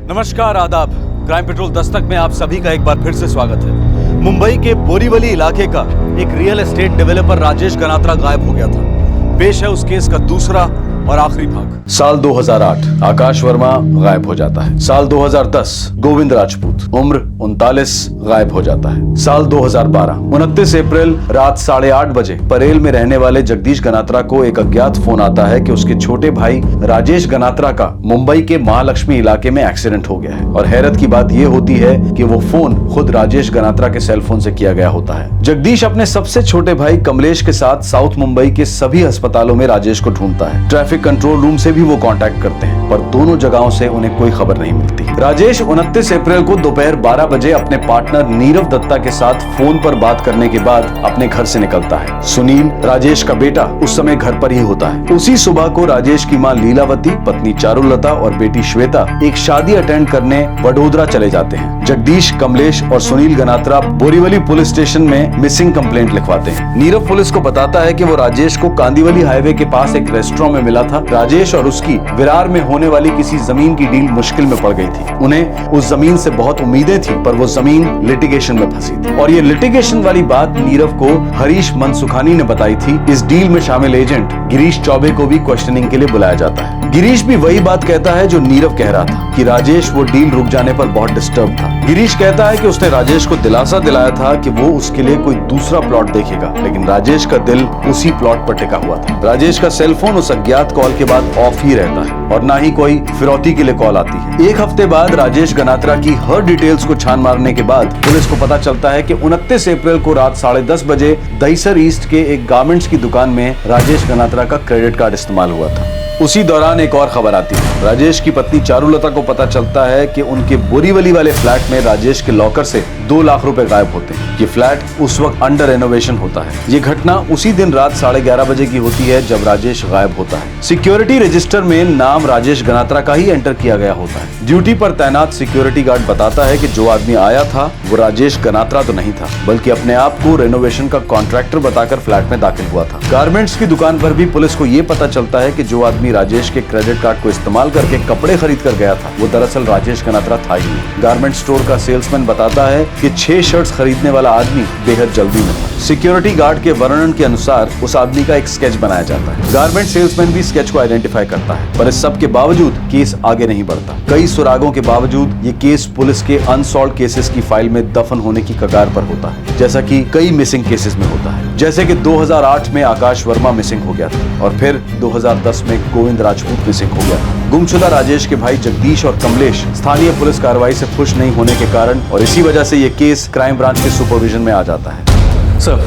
नमस्कार, आदाब। Crime petrol Dastak में आप सभी का एक बार फिर से स्वागत है। मुंबई के बोरीवली इलाके का एक real estate developer Rajesh Ganatra गायब हो गया था। पेश है उस केस का दूसरा और आखिरी भाग। साल 2008 आकाश वर्मा गायब हो जाता है। साल 2010 गोविंद राजपूत उम्र 39 गायब हो जाता है। साल 2012 29 अप्रैल रात 8:30 बजे परेल में रहने वाले जगदीश गनात्रा को एक अज्ञात फोन आता है कि उसके छोटे भाई राजेश गनात्रा का मुंबई के महालक्ष्मी इलाके में एक्सीडेंट हो गया है। और हैरत की बात यह होती है कि वो फोन खुद राजेश गनात्रा के सेलफोन से किया गया होता है। जगदीश अपने सबसे छोटे भाई कमलेश के साथ साउथ मुंबई के सभी अस्पतालों में राजेश को ढूंढता है। ट्रैफिक कंट्रोल रूम से भी वो कांटेक्ट करते हैं, पर दोनों जगहों से उन्हें कोई खबर नहीं मिलती। राजेश 29 अप्रैल को दोपहर 12 बजे अपने पार्टनर नीरव दत्ता के साथ फोन पर बात करने के बाद अपने घर से निकलता है। सुनील, राजेश का बेटा, उस समय घर पर ही होता है। उसी सुबह को राजेश की मां लीलावती, पत्नी चारुलता और बेटी श्वेता एक शादी अटेंड करने वडोदरा चले जाते हैं। जगदीश, कमलेश और सुनील गनात्रा बोरीवली पुलिस स्टेशन में मिसिंग कंप्लेंट लिखवाते हैं। नीरव पुलिस को बताता है कि वो राजेश को कांदिवली हाईवे के पास एक रेस्टोरेंट में मिला था। राजेश और उसकी विरार में होने वाली किसी जमीन की डील मुश्किल में पड़ गई थी। उन्हें उस जमीन से बहुत उम्मीदें थी, पर वो जमीन लिटिगेशन में फंसी थी। और ये लिटिगेशन वाली बात नीरव को हरीश मनसुखानी ने बताई थी। इस डील में शामिल एजेंट गिरीश चौबे को भी क्वेश्चनिंग के लिए बुलाया जाता है। गिरीश भी वही बात कहता है जो नीरव कह रहा था कि राजेश वो डील रुक जाने पर बहुत डिस्टर्ब था। गिरीश कहता है कि उसने राजेश को दिलासा दिलाया था कि वो उसके लिए कोई दूसरा प्लॉट देखेगा, लेकिन राजेश का दिल उसी प्लॉट पर टिका हुआ था। राजेश का सेलफोन उस अज्ञात कॉल के बाद ऑफ ही रहता है और ना ही कोई फिरौती के लिए कॉल आती है। एक हफ्ते बाद राजेश गनात्रा की हर डिटेल्स को छान मारने के बाद पुलिस को पता चलता है कि 29 अप्रैल को रात 10:30 बजे दहीसर ईस्ट के एक गारमेंट्स की दुकान में राजेश गनात्रा का क्रेडिट कार्ड इस्तेमाल हुआ था। उसी दौरान एक और खबर आती है। राजेश की पत्नी चारुलता को पता चलता है कि उनके बोरीवली वाले फ्लैट में राजेश के लॉकर से 2 लाख रुपए गायब होते हैं। ये फ्लैट उस वक्त अंडर रेनोवेशन होता है। ये घटना उसी दिन रात 11:30 बजे की होती है जब राजेश गायब होता है। सिक्योरिटी रजिस्टर में नाम राजेश गनात्रा का ही एंटर किया गया होता है। ड्यूटी पर तैनात सिक्योरिटी गार्ड बताता है कि जो आदमी आया था वो राजेश गनात्रा तो नहीं था, बल्कि अपने आप को रेनोवेशन का कॉन्ट्रैक्टर बताकर फ्लैट में दाखिल हुआ था। गारमेंट्स की दुकान पर भी पुलिस को ये पता चलता है कि जो आदमी राजेश के क्रेडिट कार्ड को इस्तेमाल करके कपड़े खरीद कर गया था वो दरअसल राजेश गनात्रा था ही नहीं। गारमेंट स्टोर का सेल्समैन बताता है कि 6 शर्ट्स खरीदने वाला आदमी बेहद जल्दी में था। सिक्योरिटी गार्ड के वर्णन के अनुसार उस आदमी का एक स्केच बनाया जाता है। गारमेंट सेल्समैन भी स्केच को आइडेंटिफाई करता है, पर इस सब के बावजूद केस आगे नहीं बढ़ता। कई सुरागों के बावजूद ये केस पुलिस के अनसॉल्व केसेस की फाइल में दफन होने की कगार पर होता है, जैसा कि कई मिसिंग केसेस में होता है। जैसे कि 2008 में आकाश वर्मा मिसिंग हो गया था और फिर 2010 में गोविंद राजपूत मिसिंग हो गया था। गुमशुदा राजेश के भाई जगदीश और कमलेश स्थानीय पुलिस कार्रवाई से खुश नहीं होने के कारण और इसी वजह से ये केस क्राइम ब्रांच के सुपरविजन में आ जाता है। सर,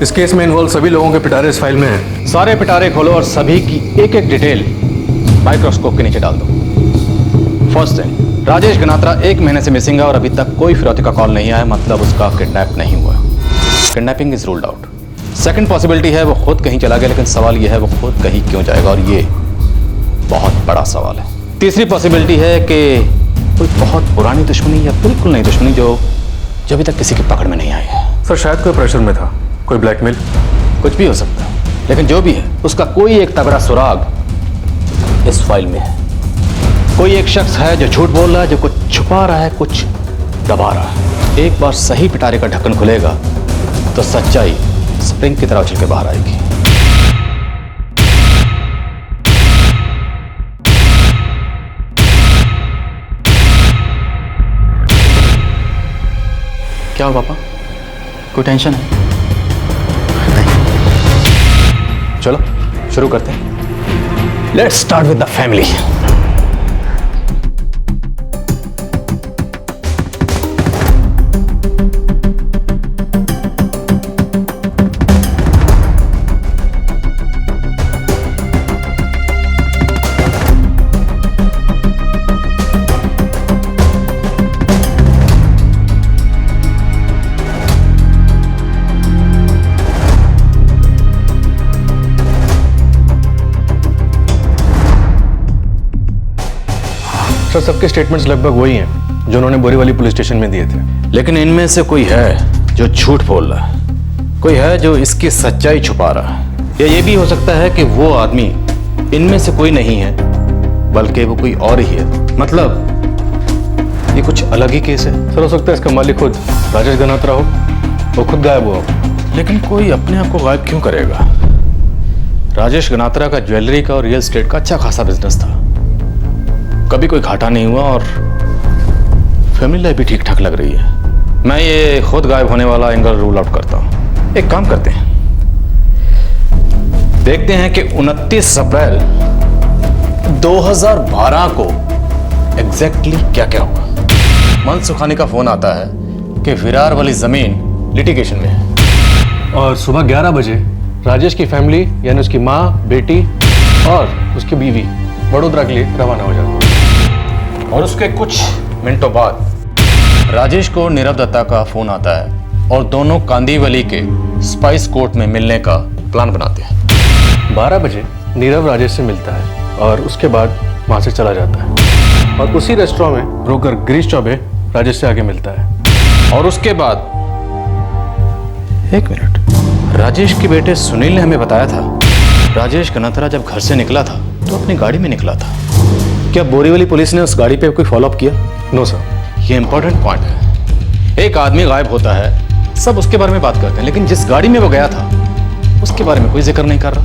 इस केस में इन्वॉल्व सभी लोगों के पिटारे इस फाइल में हैं। सारे पिटारे खोलो और सभी की एक एक डिटेल माइक्रोस्कोप के नीचे डाल दो। फर्स्ट थिंग, राजेश गनात्रा 1 महीने से मिसिंग है और अभी तक कोई फिरौती का कॉल नहीं आया, मतलब उसका किडनैप नहीं हुआ। Kidnapping is ruled out. Second possibility है वो खुद कहीं चला गया, लेकिन सवाल यह है वो खुद कहीं क्यों जाएगा, और ये बहुत बड़ा सवाल है। तीसरी पॉसिबिलिटी है कि कोई बहुत पुरानी दुश्मनी या बिल्कुल नई दुश्मनी जो अभी तक किसी की पकड़ में नहीं आई है। सर, शायद कोई प्रेशर में था, कोई ब्लैकमेल, कुछ भी हो सकता है, लेकिन जो भी है उसका कोई एक तगड़ा सुराग इस फाइल में है। कोई एक शख्स है जो झूठ बोल रहा है, जो कुछ छुपा रहा है, कुछ दबा रहा है। एक बार सही पिटारे का ढक्कन खुलेगा तो सच्चाई स्प्रिंग की तरह उछल के बाहर आएगी। क्या हो पापा, कोई टेंशन है? नहीं। चलो शुरू करते हैं। Let's start with the family. Sir, सबके स्टेटमेंट्स लगभग वही हैं जो उन्होंने बोरीवली पुलिस स्टेशन में दिए थे। लेकिन इनमें से कोई है जो झूठ बोल रहा है, कोई है जो इसकी सच्चाई छुपा रहा है, या ये भी हो सकता है कि वो आदमी इनमें से कोई नहीं है बल्कि वो कोई और ही है। मतलब ये कुछ अलग ही केस है। सर हो सकता है इसका मालिक खुद राजेश गनात्रा हो, वो खुद गायब हुआ हो। लेकिन कोई अपने आप को गायब क्यों करेगा? राजेश गनात्रा का ज्वेलरी का और रियल एस्टेट का अच्छा खासा बिजनेस था, कभी कोई घाटा नहीं हुआ और फैमिली लाइफ भी ठीक ठाक लग रही है। मैं ये खुद गायब होने वाला एंगल रूल आउट करता हूं। एक काम करते हैं, देखते हैं कि 29 अप्रैल 2012 को एग्जैक्टली क्या क्या हुआ। मन सुखानी का फोन आता है कि विरार वाली जमीन लिटिगेशन में है और सुबह 11 बजे राजेश की फैमिली यानी उसकी माँ, बेटी और उसकी बीवी वडोदरा के लिए रवाना हो जाती है। और उसके कुछ मिनटों बाद राजेश को नीरव दत्ता का फोन आता है और दोनों कांदीवली के स्पाइस कोर्ट में मिलने का प्लान बनाते हैं। 12 बजे नीरव राजेश से मिलता है और उसके बाद वहां से चला जाता है और उसी रेस्टोरेंट में ब्रोकर गिरीश चौबे राजेश से आगे मिलता है। और उसके बाद एक मिनट, राजेश के बेटे सुनील ने हमें बताया था राजेश गनात्रा जब घर से निकला था तो अपनी गाड़ी में निकला था। क्या बोरीवली पुलिस ने उस गाड़ी पे कोई फॉलोअप किया? No sir. ये इंपॉर्टेंट पॉइंट है। एक आदमी गायब होता है, सब उसके बारे में बात करते हैं, लेकिन जिस गाड़ी में वो गया था उसके बारे में कोई जिक्र नहीं कर रहा।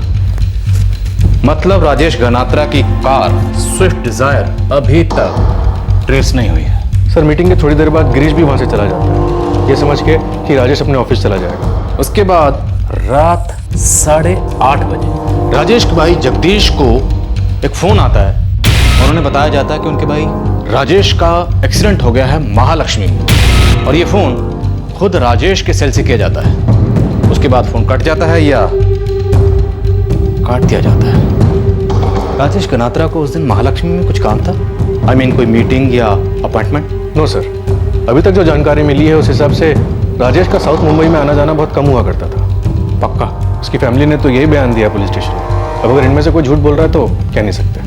मतलब राजेश गनात्रा की कार स्विफ्ट डिजायर अभी तक ट्रेस नहीं हुई है। सर मीटिंग के थोड़ी देर बाद गिरीश भी वहां से चला जाता है, ये समझ के कि राजेश अपने ऑफिस चला जाएगा। उसके बाद रात 8:30 बजे राजेश के भाई जगदीश को एक फोन आता है और उन्हें बताया जाता है कि उनके भाई राजेश का एक्सीडेंट हो गया है महालक्ष्मी में। और ये फोन खुद राजेश के सेल से किया जाता है। उसके बाद फोन कट जाता है या काट दिया जाता है। राजेश गनात्रा को उस दिन महालक्ष्मी में कुछ काम था? I mean, कोई मीटिंग या अपॉइंटमेंट? नो सर, अभी तक जो जानकारी मिली है उस हिसाब से राजेश का साउथ मुंबई में आना जाना बहुत कम हुआ करता था। पक्का? उसकी फैमिली ने तो यही बयान दिया पुलिस स्टेशन में। अब अगर इनमें से कोई झूठ बोल रहा है तो कह नहीं सकते।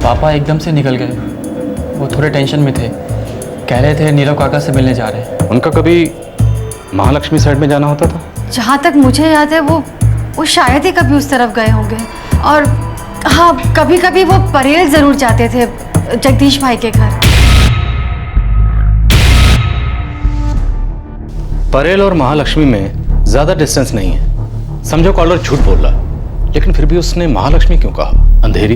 पापा एकदम से निकल गए, वो थोड़े टेंशन में थे, कह रहे थे नीरव काका से मिलने जा रहे हैं। उनका कभी महालक्ष्मी साइड में जाना होता था? जहाँ तक मुझे याद है वो शायद ही कभी उस तरफ गए होंगे। और हाँ, कभी कभी वो परेल जरूर जाते थे जगदीश भाई के घर। परेल और महालक्ष्मी में ज्यादा डिस्टेंस नहीं है। समझो कॉलर झूठ बोल रहा, लेकिन फिर भी उसने महालक्ष्मी क्यों कहा? अंधेरी,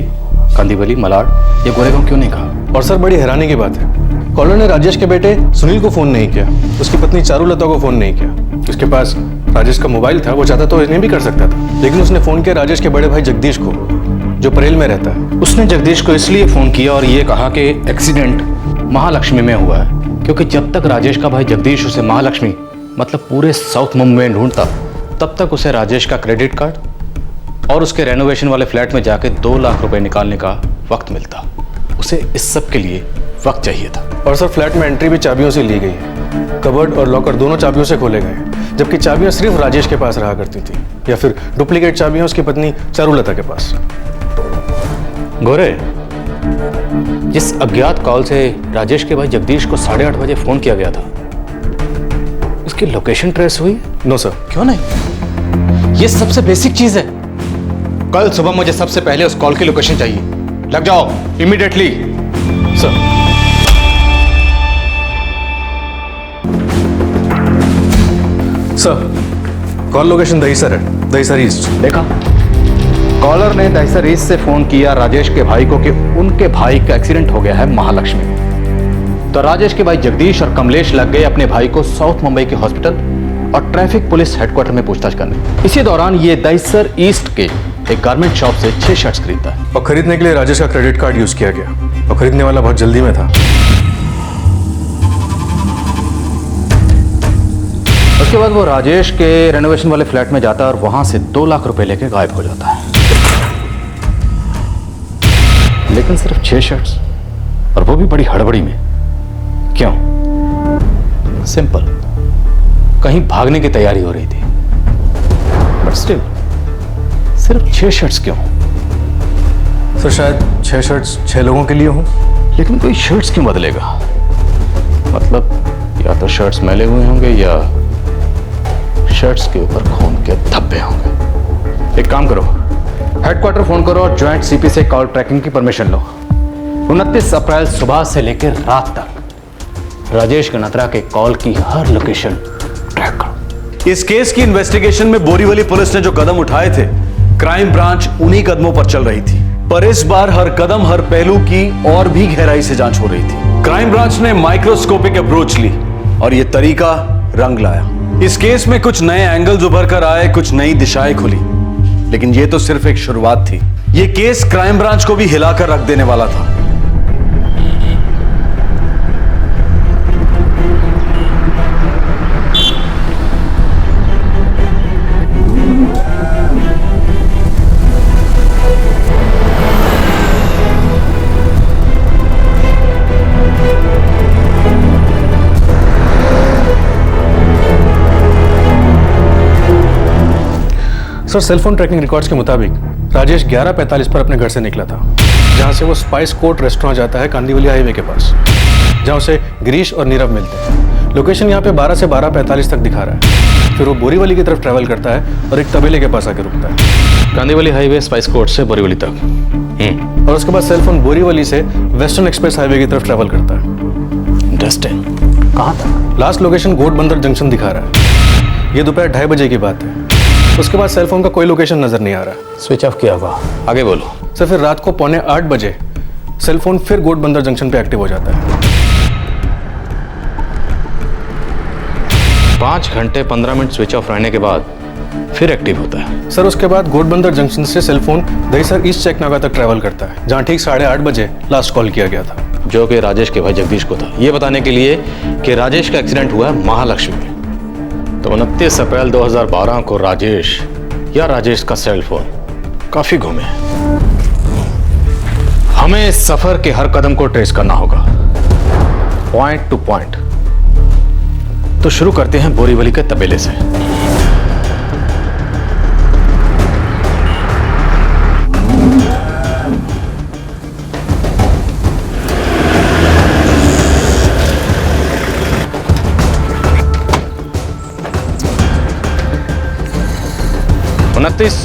कांदीवली, मलाड या गोरेगांव क्यों नहीं कहा? और सर बड़ी हैरानी की बात है, कॉलर ने राजेश के बेटे सुनील को फोन नहीं किया, उसकी पत्नी चारुलता को फोन नहीं किया। उसके पास राजेश का मोबाइल था, वो चाहता तो इन्हें भी कर सकता था, लेकिन उसने फोन किया राजेश के बड़े भाई जगदीश को, जो परेल में रहता है। उसने जगदीश को इसलिए फोन किया और ये कहा कि एक्सीडेंट महालक्ष्मी में हुआ है, क्योंकि जब तक राजेश का भाई जगदीश उसे महालक्ष्मी मतलब पूरे साउथ मुंबई में ढूंढता, तब तक उसे राजेश का क्रेडिट कार्ड और उसके रेनोवेशन वाले फ्लैट में जाके 2 लाख रुपए निकालने का वक्त मिलता। उसे इस सब के लिए वक्त चाहिए था। और सर फ्लैट में एंट्री भी चाबियों से ली गई है, कबर्ड और लॉकर दोनों चाबियों से खोले गए, जबकि चाबियां सिर्फ राजेश के पास रहा करती थी, या फिर डुप्लीकेट चाबियां उसकी पत्नी चारुलता के पास। गोरे, जिस अज्ञात कॉल से राजेश के भाई जगदीश को 8:30 बजे फोन किया गया था, उसकी लोकेशन ट्रेस हुई? No sir. क्यों नहीं? ये सबसे बेसिक चीज है। कल सुबह मुझे सबसे पहले उस कॉल की लोकेशन चाहिए। लग जाओ immediately. Sir. Sir, call location Dahisar है, दहीसर ईस्ट। देखा, कॉलर ने दहीसर ईस्ट से फोन किया राजेश के भाई को कि उनके भाई का एक्सीडेंट हो गया है महालक्ष्मी में। तो राजेश के भाई जगदीश और कमलेश लग गए अपने भाई को साउथ मुंबई के हॉस्पिटल और ट्रैफिक पुलिस हेडक्वार्टर में पूछताछ करने। इसी दौरान ये दहीसर ईस्ट के एक गारमेंट शॉप से 6 शर्ट्स खरीदता है और खरीदने के लिए राजेश का क्रेडिट कार्ड यूज किया गया, और खरीदने वाला बहुत जल्दी में था। उसके बाद वो राजेश के रेनोवेशन वाले फ्लैट में जाता है और वहां से 2 लाख रुपए लेके गायब हो जाता है। लेकिन सिर्फ 6 शर्ट्स, और वो भी बड़ी हड़बड़ी में। क्यों? सिंपल, कहीं भागने की तैयारी हो रही थी। बट स्टिल सिर्फ 6 शर्ट्स क्यों? सर शायद 6 शर्ट्स 6 लोगों के लिए हों। लेकिन कोई शर्ट्स क्यों बदलेगा? मतलब या तो शर्ट्स मैले हुए होंगे या शर्ट्स के ऊपर खून के धब्बे होंगे। एक काम करो, हेडक्वार्टर फोन करो और ज्वाइंट सीपी से कॉल ट्रैकिंग की परमिशन लो। 29 अप्रैल सुबह से लेकर रात तक राजेश गनात्रा के कॉल की हर लोकेशन ट्रैक करो। इस केस की इन्वेस्टिगेशन में बोरीवली पुलिस ने जो कदम उठाए थे, क्राइम ब्रांच उन्हीं कदमों पर चल रही थी। पर इस बार हर कदम हर पहलू की और भी गहराई से जांच हो रही थी। क्राइम ब्रांच ने माइक्रोस्कोपिक अप्रोच ली और यह तरीका रंग लाया। इस केस में कुछ नए एंगल्स उभर कर आए, कुछ नई दिशाएं खुली, लेकिन यह तो सिर्फ एक शुरुआत थी। यह केस क्राइम ब्रांच को भी हिलाकर रख देने वाला था। सर, सेलफोन ट्रैकिंग रिकॉर्ड्स के मुताबिक राजेश 11:45 पर अपने घर से निकला था, जहां से वो स्पाइस कोर्ट रेस्टोरेंट जाता है कांदीवली हाईवे के पास, जहां उसे गिरीश और नीरव मिलते हैं। लोकेशन यहाँ पे 12 से 12:45 तक दिखा रहा है। फिर वो बोरीवली की तरफ ट्रैवल करता है और एक तबेले के पास आके रुकता है। कांदीवली हाईवे स्पाइस कोर्ट से बोरीवली तक। और उसके बाद सेलफोन बोरीवली से वेस्टर्न एक्सप्रेस हाईवे की तरफ ट्रैवल करता है। इंटरेस्टिंग। कहाँ तक? लास्ट लोकेशन गोट बंदर जंक्शन दिखा रहा है। ये दोपहर 2:30 बजे की बात है। उसके बाद सेलफोन का कोई लोकेशन नजर नहीं आ रहा। स्विच ऑफ किया होगा। आगे बोलो। सर, फिर रात को 7:45 बजे सेलफोन फिर गोट बंदर जंक्शन पे एक्टिव हो जाता है। 5 घंटे 15 मिनट स्विच ऑफ रहने के बाद फिर एक्टिव होता है। सर, उसके बाद गोट बंदर जंक्शन से सेलफोन दहीसर ईस्ट चेक नाका तक ट्रैवल करता है, जहां ठीक 8:30 बजे लास्ट कॉल किया गया था, जो कि राजेश के भाई जगदीश को था, ये बताने के लिए कि राजेश का एक्सीडेंट हुआ है महालक्ष्मी में। तो 29 अप्रैल 2012 को राजेश या राजेश का सेल फोन काफी घूमे। हमें इस सफर के हर कदम को ट्रेस करना होगा, पॉइंट टू पॉइंट। तो शुरू करते हैं बोरीवली के तबेले से।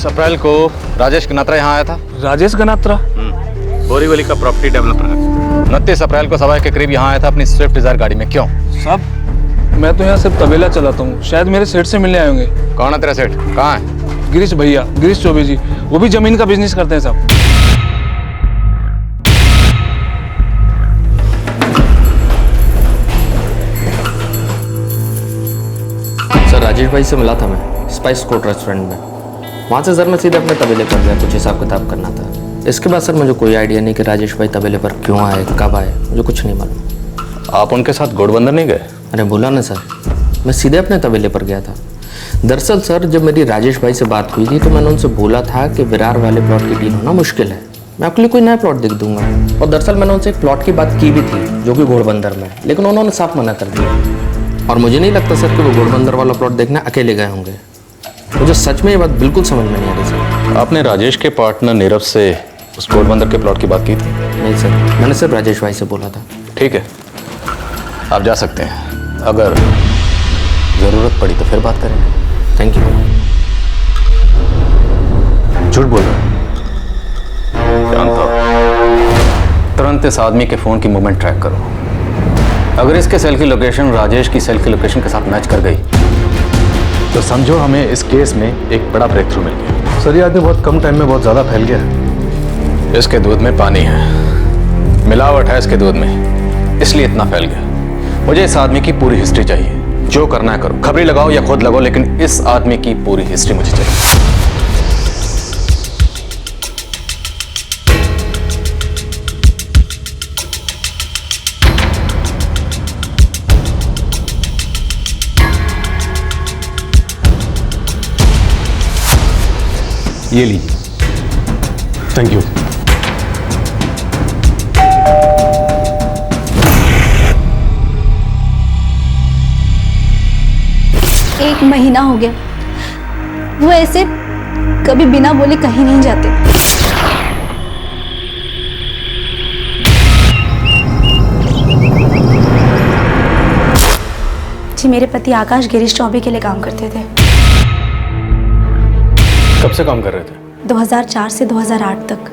अप्रैल को राजेश गनात्रा यहाँ आया था। राजेश गनात्रा? बोरीवली का प्रॉपर्टी डेवलपर है। 29 अप्रैल को सवा के करीब यहाँ आया था अपनी स्विफ्ट डिजायर गाड़ी में। क्यों? साहब, मैं तो यहाँ सिर्फ तबेला चलाता हूँ, शायद मेरे सेठ से मिलने आए होंगे। कौन है तेरा सेठ? कहाँ है? गिरीश भैया, गिरीश चौबे जी, वो भी जमीन का बिजनेस करते हैं साहब। सर, राजेश भाई से मिला था मैं स्पाइस कोर्ट रेस्टोरेंट में। वहाँ से सर मैं सीधे अपने तबेले पर गया, कुछ हिसाब किताब करना था। इसके बाद सर मुझे कोई आइडिया नहीं कि राजेश भाई तबेले पर क्यों आए, कब आए, मुझे कुछ नहीं मालूम। आप उनके साथ गोटबंदर नहीं गए? अरे बोला ना सर, मैं सीधे अपने तबेले पर गया था। दरअसल सर, जब मेरी राजेश भाई से बात हुई थी तो मैंने उनसे बोला था कि विरार वाले प्लॉट की डील होना मुश्किल है, मैं आपके लिए कोई नया प्लॉट देख दूंगा। और दरअसल मैंने उनसे एक प्लॉट की बात की भी थी जो कि घोड़बंदर में, लेकिन उन्होंने साफ मना कर दिया। और मुझे नहीं लगता सर कि वो घोड़बंदर वाला प्लॉट देखने अकेले गए होंगे। मुझे सच में ये बात बिल्कुल समझ में नहीं आ रही सर। आपने राजेश के पार्टनर नीरव से उस घोड़बंदर के प्लॉट की बात की थी? नहीं सर, मैंने सिर्फ राजेश भाई से बोला था। ठीक है, आप जा सकते हैं। अगर जरूरत पड़ी तो फिर बात करेंगे। Thank you. झूठ बोल रहा हूं। जानता हूं। तुरंत इस आदमी के फोन की मूवमेंट ट्रैक करो। अगर इसके सेल की लोकेशन राजेश की सेल की लोकेशन के साथ मैच कर गई तो समझो हमें इस केस में एक बड़ा ब्रेक थ्रू मिल गया। सर, ये आदमी बहुत कम टाइम में बहुत ज़्यादा फैल गया है। इसके दूध में पानी है, मिलावट है इसके दूध में, इसलिए इतना फैल गया। मुझे इस आदमी की पूरी हिस्ट्री चाहिए। जो करना है करो, खबरी लगाओ या खुद लगाओ, लेकिन इस आदमी की पूरी हिस्ट्री मुझे चाहिए। ये लीजिए। Thank you. एक महीना हो गया, वो ऐसे कभी बिना बोले कहीं नहीं जाते। जी, मेरे पति आकाश गिरीश चौबे के लिए काम करते थे। कब से काम कर रहे थे? 2004 से 2008 तक।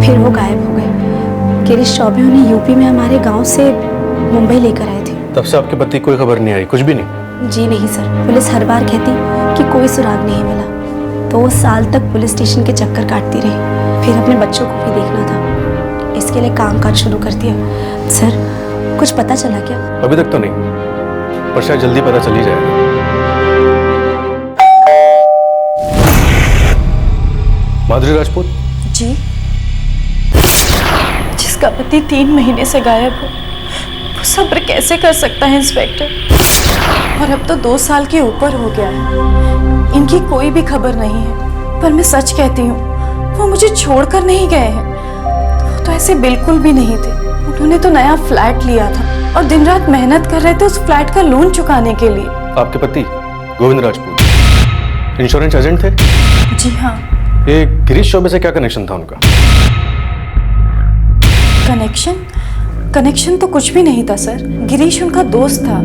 फिर वो गायब हो गए। गिरीश चौबे उन्हें यूपी में हमारे गांव से मुंबई लेकर आए थे। तब से आपके पति कोई खबर नहीं आई, कुछ भी नहीं? जी नहीं सर, पुलिस हर बार कहती कि कोई सुराग नहीं मिला। 2 साल तक पुलिस स्टेशन के चक्कर काटती रही। फिर अपने बच्चों को भी देखना था, इसके लिए कामकाज शुरू कर दिया। सर, कुछ पता चला क्या? अभी तक तो नहीं, पर शायद जल्दी पता चल ही जाएगा। माधुरी राजपूत? जी। जिसका पति 3 महीने से गायब हो, वो सब्र कैसे कर सकता है इंस्पेक्टर? और अब तो 2 साल के ऊपर हो गया है, इनकी कोई भी खबर नहीं है। पर मैं सच कहती हूँ, वो मुझे छोड़कर नहीं गए हैं। वो तो ऐसे बिल्कुल भी नहीं थे। उन्होंने तो नया फ्लैट लिया था और दिन रात मेहनत कर रहे थे उस फ्लैट का लोन चुकाने के लिए। आपके पति गोविंद राजपूत इंश्योरेंस एजेंट थे? जी हाँ। ये गिरीश चौबे से क्या कनेक्शन था उनका? कनेक्शन तो कुछ भी नहीं था सर। गिरीश उनका दोस्त था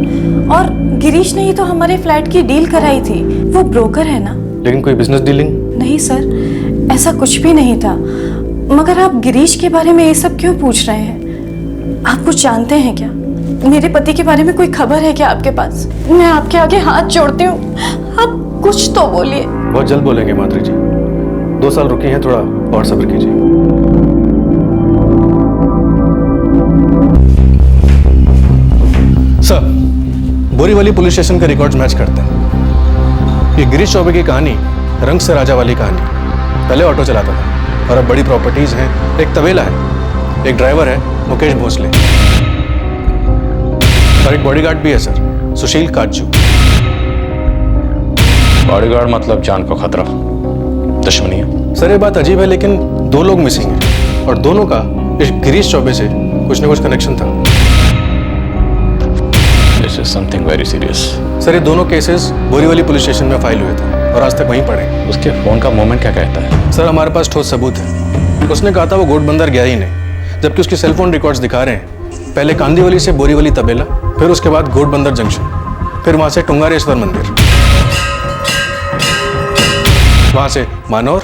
और गिरीश ने ही तो हमारे फ्लैट की डील कराई थी। वो ब्रोकर है ना। लेकिन कोई बिजनेस डीलिंग? नहीं सर, ऐसा कुछ भी नहीं था। मगर आप गिरीश के बारे में ये सब क्यों पूछ रहे हैं? आप कुछ जानते हैं क्या? मेरे पति के बारे में कोई खबर है क्या आपके पास? मैं आपके आगे हाथ जोड़ती हूँ, आप कुछ तो बोलिए। बहुत जल्द बोलेंगे माधुरी जी, 2 साल रुकी हैं, थोड़ा और सब्र कीजिए। सर, बोरीवली पुलिस स्टेशन के रिकॉर्ड्स मैच करते हैं। ये गिरीश चौबे की कहानी रंग से राजा वाली कहानी। पहले ऑटो चलाता था और अब बड़ी प्रॉपर्टीज हैं, एक तबेला है, एक ड्राइवर है मुकेश भोसले, और एक बॉडीगार्ड भी है सर, सुशील काजू। बॉडीगार्ड मतलब जान को खतरा, दुश्मनी है? सर ये बात अजीब है, लेकिन 2 लोग मिसिंग हैं और दोनों का इस गिरीश चौबे से कुछ न कुछ कनेक्शन था। This is something very serious. Sir ये दोनों केसेस बोरीवली पुलिस स्टेशन में फाइल हुए थे और आज तक वहीं पड़े। उसके फोन का मूवमेंट क्या कहता है? सर हमारे पास ठोस सबूत है। उसने कहा था वो घोड़बंदर गया ही नहीं, जबकि उसके सेलफोन रिकॉर्ड्स दिखा रहे हैं पहले कांदीवली से बोरीवली तबेला, फिर उसके बाद घोड़बंदर जंक्शन, फिर वहां से टुंगारेश्वर मंदिर, वहां से मानौर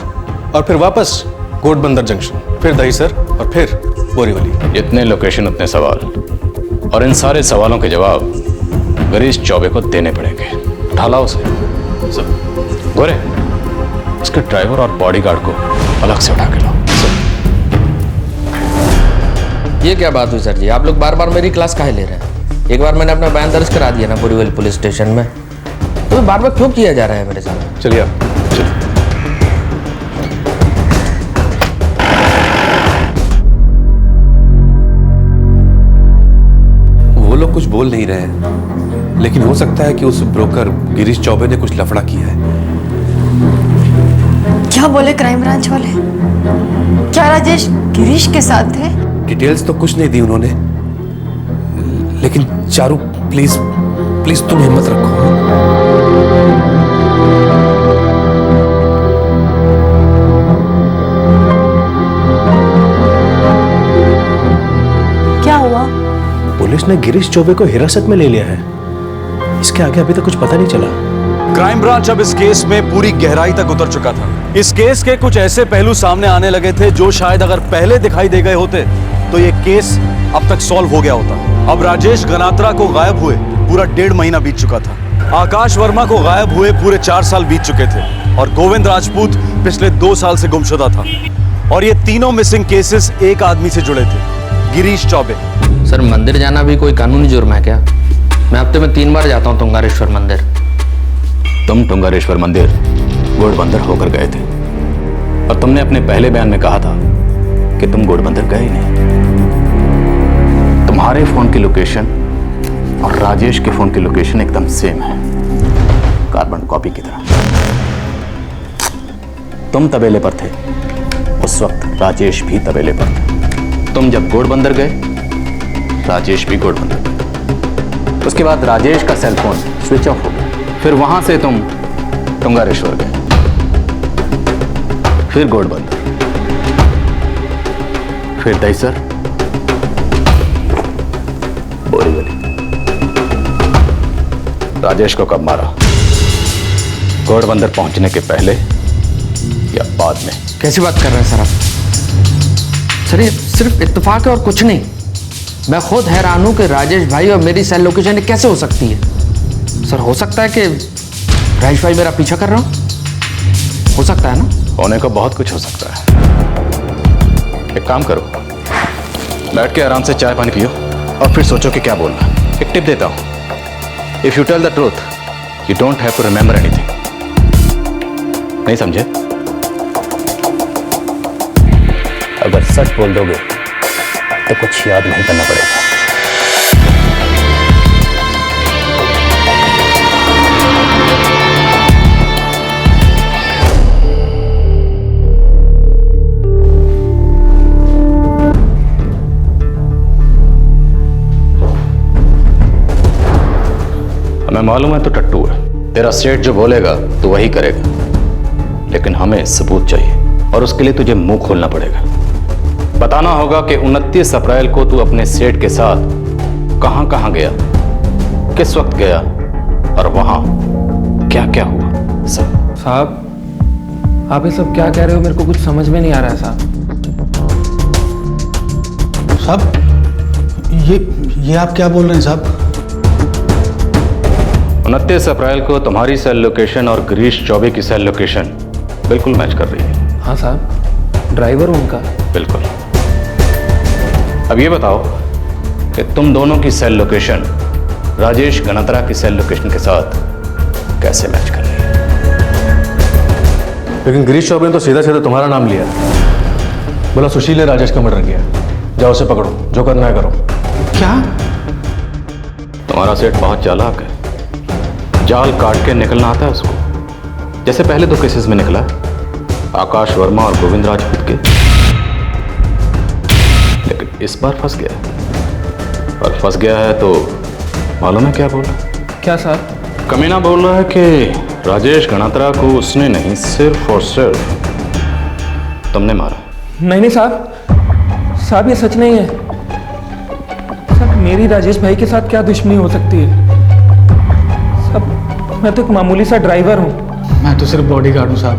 और फिर वापस घोड़बंदर जंक्शन, फिर दहीसर और फिर बोरीवली। जितने लोकेशन उतने सवाल, और इन सारे सवालों के जवाब गिरीश चौबे को देने पड़ेंगे। उठा लाओ उसे। सब गोरे, उसके ड्राइवर और बॉडीगार्ड को अलग से उठा के लाओ। ये क्या बात हुई सर जी? आप लोग बार बार मेरी क्लास काहे ले रहे हैं? एक बार मैंने अपना बयान दर्ज करा दिया ना बोरीवली पुलिस स्टेशन में, तो बार बार क्यों किया जा रहा है मेरे साथ? चलिए आप चलिए। वो लोग कुछ बोल नहीं रहे हैं, लेकिन हो सकता है कि उस ब्रोकर गिरीश चौबे ने कुछ लफड़ा किया है। क्या बोले क्राइम ब्रांच वाले? क्या राजेश गिरीश के साथ थे? डिटेल्स तो कुछ नहीं दी उन्होंने, लेकिन चारू प्लीज प्लीज तुम हिम्मत रखो। क्या हुआ? पुलिस ने गिरीश चौबे को हिरासत में ले लिया है। इसके आगे अभी तक कुछ पता नहीं चला। क्राइम ब्रांच अब इस केस में पूरी गहराई तक उतर चुका था। इस केस के कुछ ऐसे पहलू सामने आने लगे थे जो शायद अगर पहले दिखाई दे गए होते तो ये केस अब तक सॉल्व हो गया होता। अब राजेश गनात्रा को गायब हुए पूरा 1.5 महीना बीत चुका था। आकाश वर्मा को गायब हुए पूरे 4 साल बीत चुके थे और गोविंद राजपूत पिछले 2 साल से गुमशुदा था। और ये तीनों मिसिंग केसेस एक आदमी से जुड़े थे, गिरीश चौबे। सर मंदिर जाना भी कोई कानूनी जुर्म है क्या? मैं हफ्ते में 3 बार जाता हूँ टुंगारेश्वर मंदिर। तुम टुंगारेश्वर मंदिर घोड़बंदर होकर गए थे और तुमने अपने पहले बयान में कहा था कि तुम घोड़बंदर गए ही नहीं। तुम्हारे फोन की लोकेशन और राजेश के फोन की लोकेशन एकदम सेम है, कार्बन कॉपी की तरह। तुम तबेले पर थे, उस वक्त राजेश भी तबेले पर था। तुम जब घोड़बंदर गए, राजेश भी घोड़बंदर गए। उसके बाद राजेश का सेल फोन स्विच ऑफ हो गया। फिर वहां से तुम टुंगारेश्वर गए, फिर घोड़बंदर, फिर दहीसर, बोरीवली। राजेश को कब मारा? घोड़बंदर पहुंचने के पहले या बाद में? कैसी बात कर रहे हैं सर आप? सर ये सिर्फ इत्तेफाक है और कुछ नहीं। मैं खुद हैरान हूं कि राजेश भाई और मेरी सेल लोकेशन कैसे हो सकती है। सर हो सकता है कि राजेश भाई मेरा पीछा कर रहा हो सकता है ना? होने को बहुत कुछ हो सकता है। एक काम करो, बैठ के आराम से चाय पानी पियो और फिर सोचो कि क्या बोलना। एक टिप देता हूं, if you tell the truth you don't have to remember anything. नहीं समझे? अगर सच बोल दोगे तो कुछ याद नहीं करना पड़ेगा। हमें मालूम है तो टट्टू है, तेरा सेठ जो बोलेगा तो वही करेगा, लेकिन हमें सबूत चाहिए और उसके लिए तुझे मुंह खोलना पड़ेगा। बताना होगा कि 29 अप्रैल को तू अपने सेठ के साथ कहां कहां गया, किस वक्त गया और वहां क्या क्या हुआ। साहब आप ये सब क्या कह रहे हो, मेरे को कुछ समझ में नहीं आ रहा है साहब। साहब ये आप क्या बोल रहे हैं साहब? 29 अप्रैल को तुम्हारी सेल लोकेशन और गिरीश चौबे की सेल लोकेशन बिल्कुल मैच कर रही है। हाँ साहब, ड्राइवर हूं उनका। बिल्कुल। अब ये बताओ कि तुम दोनों की सेल लोकेशन राजेश गनात्रा की सेल लोकेशन के साथ कैसे मैच कर रही है? लेकिन गिरीश चौबे ने तो सीधा सीधा तुम्हारा नाम लिया, बोला सुशील ने राजेश का मर्डर किया, जाओ उसे पकड़ो, जो करना है करो। क्या? तुम्हारा सेठ बहुत चालाक है, जाल काट के निकलना आता है उसको। जैसे पहले दो केसेस में निकला, आकाश वर्मा और गोविंद राजपूत के, लेकिन इस बार फंस गया। और फंस गया है तो मालूम है क्या बोला? क्या साहब? कमीना बोल रहा है कि राजेश गनात्रा को उसने नहीं, सिर्फ और सिर्फ तुमने मारा। नहीं साहब ये सच नहीं है साहब। मेरी राजेश भाई के साथ क्या दुश्मनी हो सकती है साहब? मैं तो एक मामूली सा ड्राइवर हूँ। मैं तो सिर्फ बॉडीगार्ड हूँ साहब।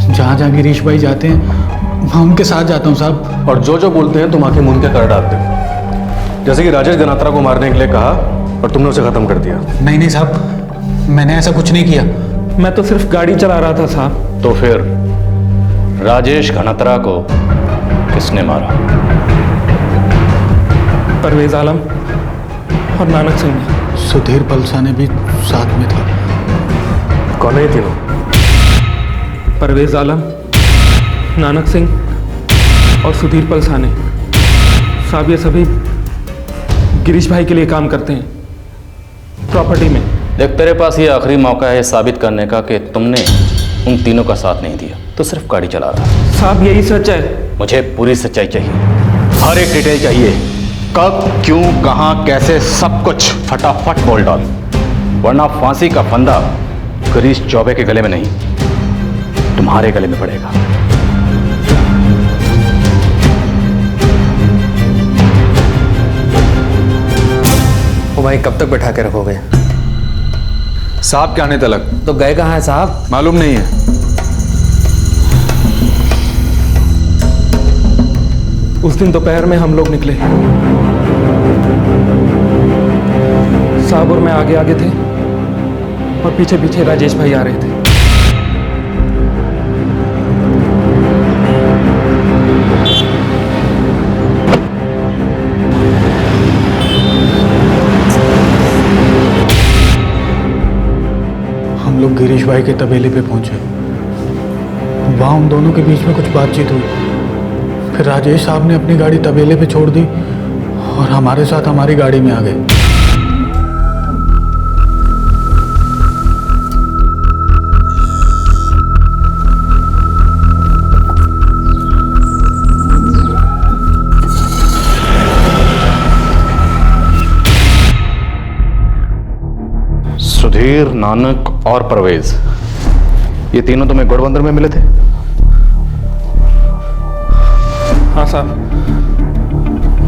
जहाँ जहाँ गिरीश भाई जाते हैं वहाँ उनके साथ जाता हूँ साहब। और जो बोलते हैं तुम आंखें मूंद के कर डालते हो। जैसे कि राजेश गनात्रा को मारने के लिए कहा और तुमने उसे खत्म कर दिया। नहीं साहब, मैंने ऐसा कुछ नहीं किया। मैं तो सिर्फ गाड़ी चला रहा था साहब। तो फिर राजेश गनात्रा को किसने मारा? परवेज आलम और नानक सिंह ने। सुधीर पलसाने भी साथ में था। कौन है ये तीनों? परवेज आलम, नानक सिंह और सुधीर पलसाने। साहब ये सभी गिरीश भाई के लिए काम करते हैं प्रॉपर्टी में। देख, तेरे पास ये आखिरी मौका है साबित करने का कि तुमने उन तीनों का साथ नहीं दिया, तो सिर्फ गाड़ी चला रहा। साहब यही सच है। मुझे पूरी सच्चाई चाहिए, हर एक डिटेल चाहिए। कब, क्यों, कहां, कैसे, सब कुछ फटाफट बोल डाल, वरना फांसी का फंदा गिरीश चौबे के गले में नहीं, तुम्हारे गले में पड़ेगा। ओ भाई, कब तक बैठा के रखोगे? साहब के आने तक। तो गए कहाँ है साहब? मालूम नहीं है। उस दिन दोपहर में हम लोग निकले, साहब और मैं आगे आगे थे और पीछे पीछे राजेश भाई आ रहे थे। हम लोग गिरीश भाई के तबेले पे पहुंचे। वहाँ उन दोनों के बीच में कुछ बातचीत हुई। फिर राजेश साहब ने अपनी गाड़ी तबेले पे छोड़ दी और हमारे साथ हमारी गाड़ी में आ गए। सुधीर, नानक और परवेज, ये तीनों तुम्हें गठबंधन में मिले थे? हाँ साहब,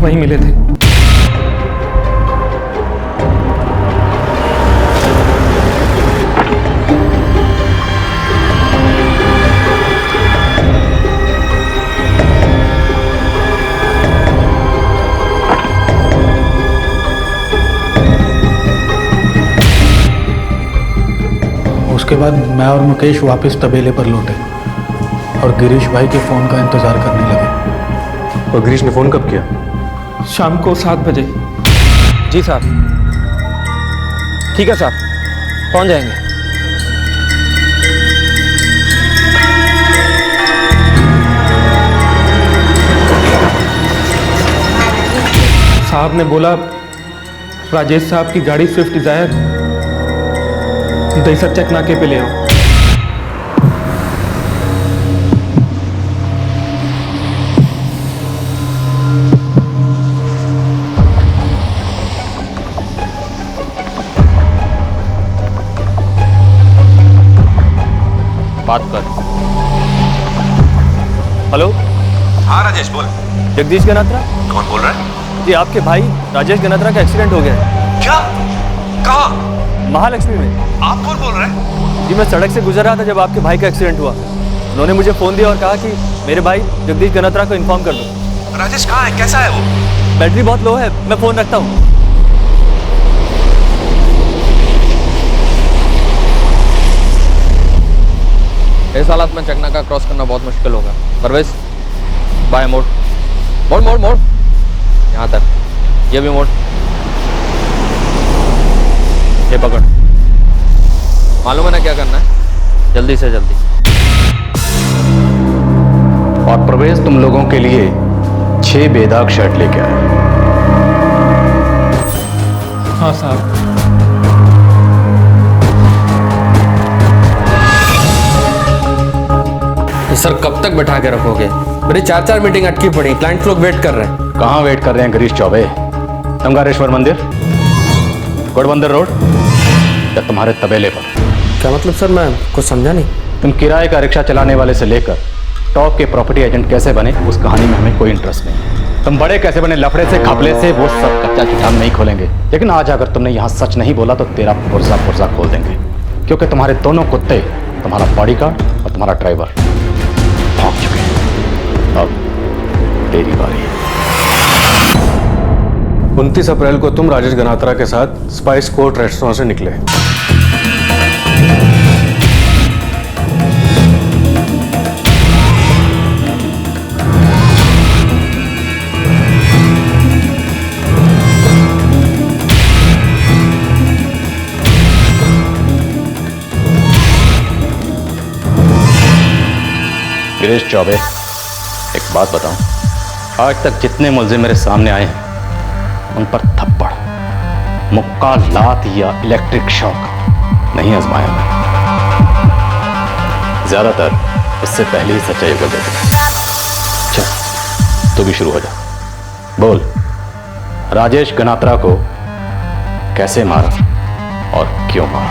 वहीं मिले थे। उसके बाद मैं और मुकेश वापस तबेले पर लौटे और गिरीश भाई के फ़ोन का इंतज़ार करने लगे। और गिरीश ने फ़ोन कब किया? शाम को 7 बजे। जी साहब, ठीक है साहब, पहुंच जाएंगे। साहब ने बोला राजेश साहब की गाड़ी स्विफ्ट डिजायर दहीसर चेक नाके पे ले आओ। बात कर। हेलो, हाँ राजेश बोल। जगदीश गनात्रा? कौन बोल रहा है? जी, आपके भाई राजेश गनात्रा का एक्सीडेंट हो गया है। क्या? कहाँ? महालक्ष्मी में। आप कौन बोल रहे हैं? जी, मैं सड़क से गुजर रहा था जब आपके भाई का एक्सीडेंट हुआ। उन्होंने मुझे फ़ोन दिया और कहा कि मेरे भाई जगदीश गनात्रा को इन्फॉर्म कर दो। राजेश कहाँ है? कैसा है वो? बैटरी बहुत लो है, मैं फ़ोन रखता हूँ। इस हालत में चकना का क्रॉस करना बहुत मुश्किल होगा। परवेज, बाय मोड़ मोड़ मोड़ मोड़, यहाँ तक, ये भी मोड़, ये पकड़। मालूम है ना क्या करना है? जल्दी से जल्दी। और प्रवेश तुम लोगों के लिए 6 बेदाग शर्ट लेके आए। हाँ साहब। सर कब तक बैठा के रखोगे? मेरी 4 मीटिंग अटकी पड़ी, क्लाइंट लोग वेट कर रहे हैं। कहाँ वेट कर रहे हैं गिरीश चौबे? तंगारेश्वर मंदिर, गढ़बंदर रोड, या तुम्हारे तबेले पर? क्या मतलब सर, मैं कुछ समझा नहीं। तुम किराए का रिक्शा चलाने वाले से लेकर टॉप के प्रॉपर्टी एजेंट कैसे बने उस कहानी में हमें कोई इंटरेस्ट नहीं। तुम बड़े कैसे बने लफड़े से खपले से, वो सब कच्चा चिट्ठा नहीं खोलेंगे। लेकिन आज अगर तुमने यहाँ सच नहीं बोला तो तेरा पुर्जा पुर्जा खोल देंगे, क्योंकि तुम्हारे दोनों कुत्ते, तुम्हारा बॉडीगार्ड और तुम्हारा ड्राइवर भाग चुके हैं। अब तेरी बारी है। 29 अप्रैल को तुम राजेश गनात्रा के साथ स्पाइस कोर्ट रेस्टोरेंट से निकले। गिरीश चौबे, एक बात बताऊं, आज तक जितने मुलजिम मेरे सामने आए हैं उन पर थप्पड़, मुक्का, लात या इलेक्ट्रिक शॉक नहीं आजमाया मैं। ज्यादातर इससे पहले ही सच्चाई उगल देते। चल तू भी शुरू हो जा। बोल, राजेश गनात्रा को कैसे मारा और क्यों मारा?